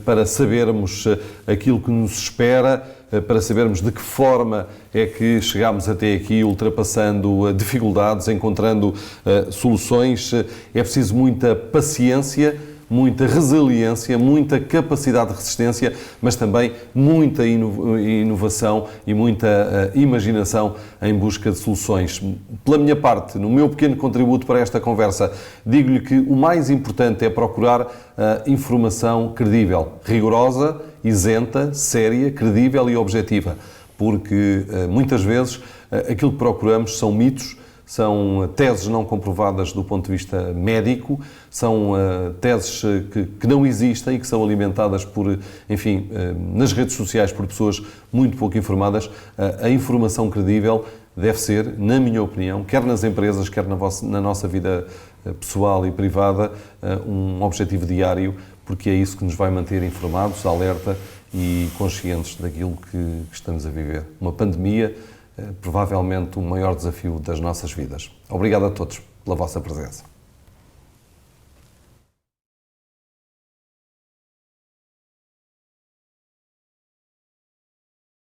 para sabermos aquilo que nos espera, para sabermos de que forma é que chegámos até aqui, ultrapassando dificuldades, encontrando soluções. É preciso muita paciência, muita resiliência, muita capacidade de resistência, mas também muita inovação e muita imaginação em busca de soluções. Pela minha parte, no meu pequeno contributo para esta conversa, digo-lhe que o mais importante é procurar informação credível, rigorosa, isenta, séria, credível e objetiva, porque muitas vezes aquilo que procuramos são mitos, são teses não comprovadas do ponto de vista médico, são teses que não existem e que são alimentadas por, enfim, nas redes sociais por pessoas muito pouco informadas. A informação credível deve ser, na minha opinião, quer nas empresas, quer na nossa vida pessoal e privada, um objetivo diário, porque é isso que nos vai manter informados, alerta e conscientes daquilo que estamos a viver. Uma pandemia, provavelmente o maior desafio das nossas vidas. Obrigado a todos pela vossa presença.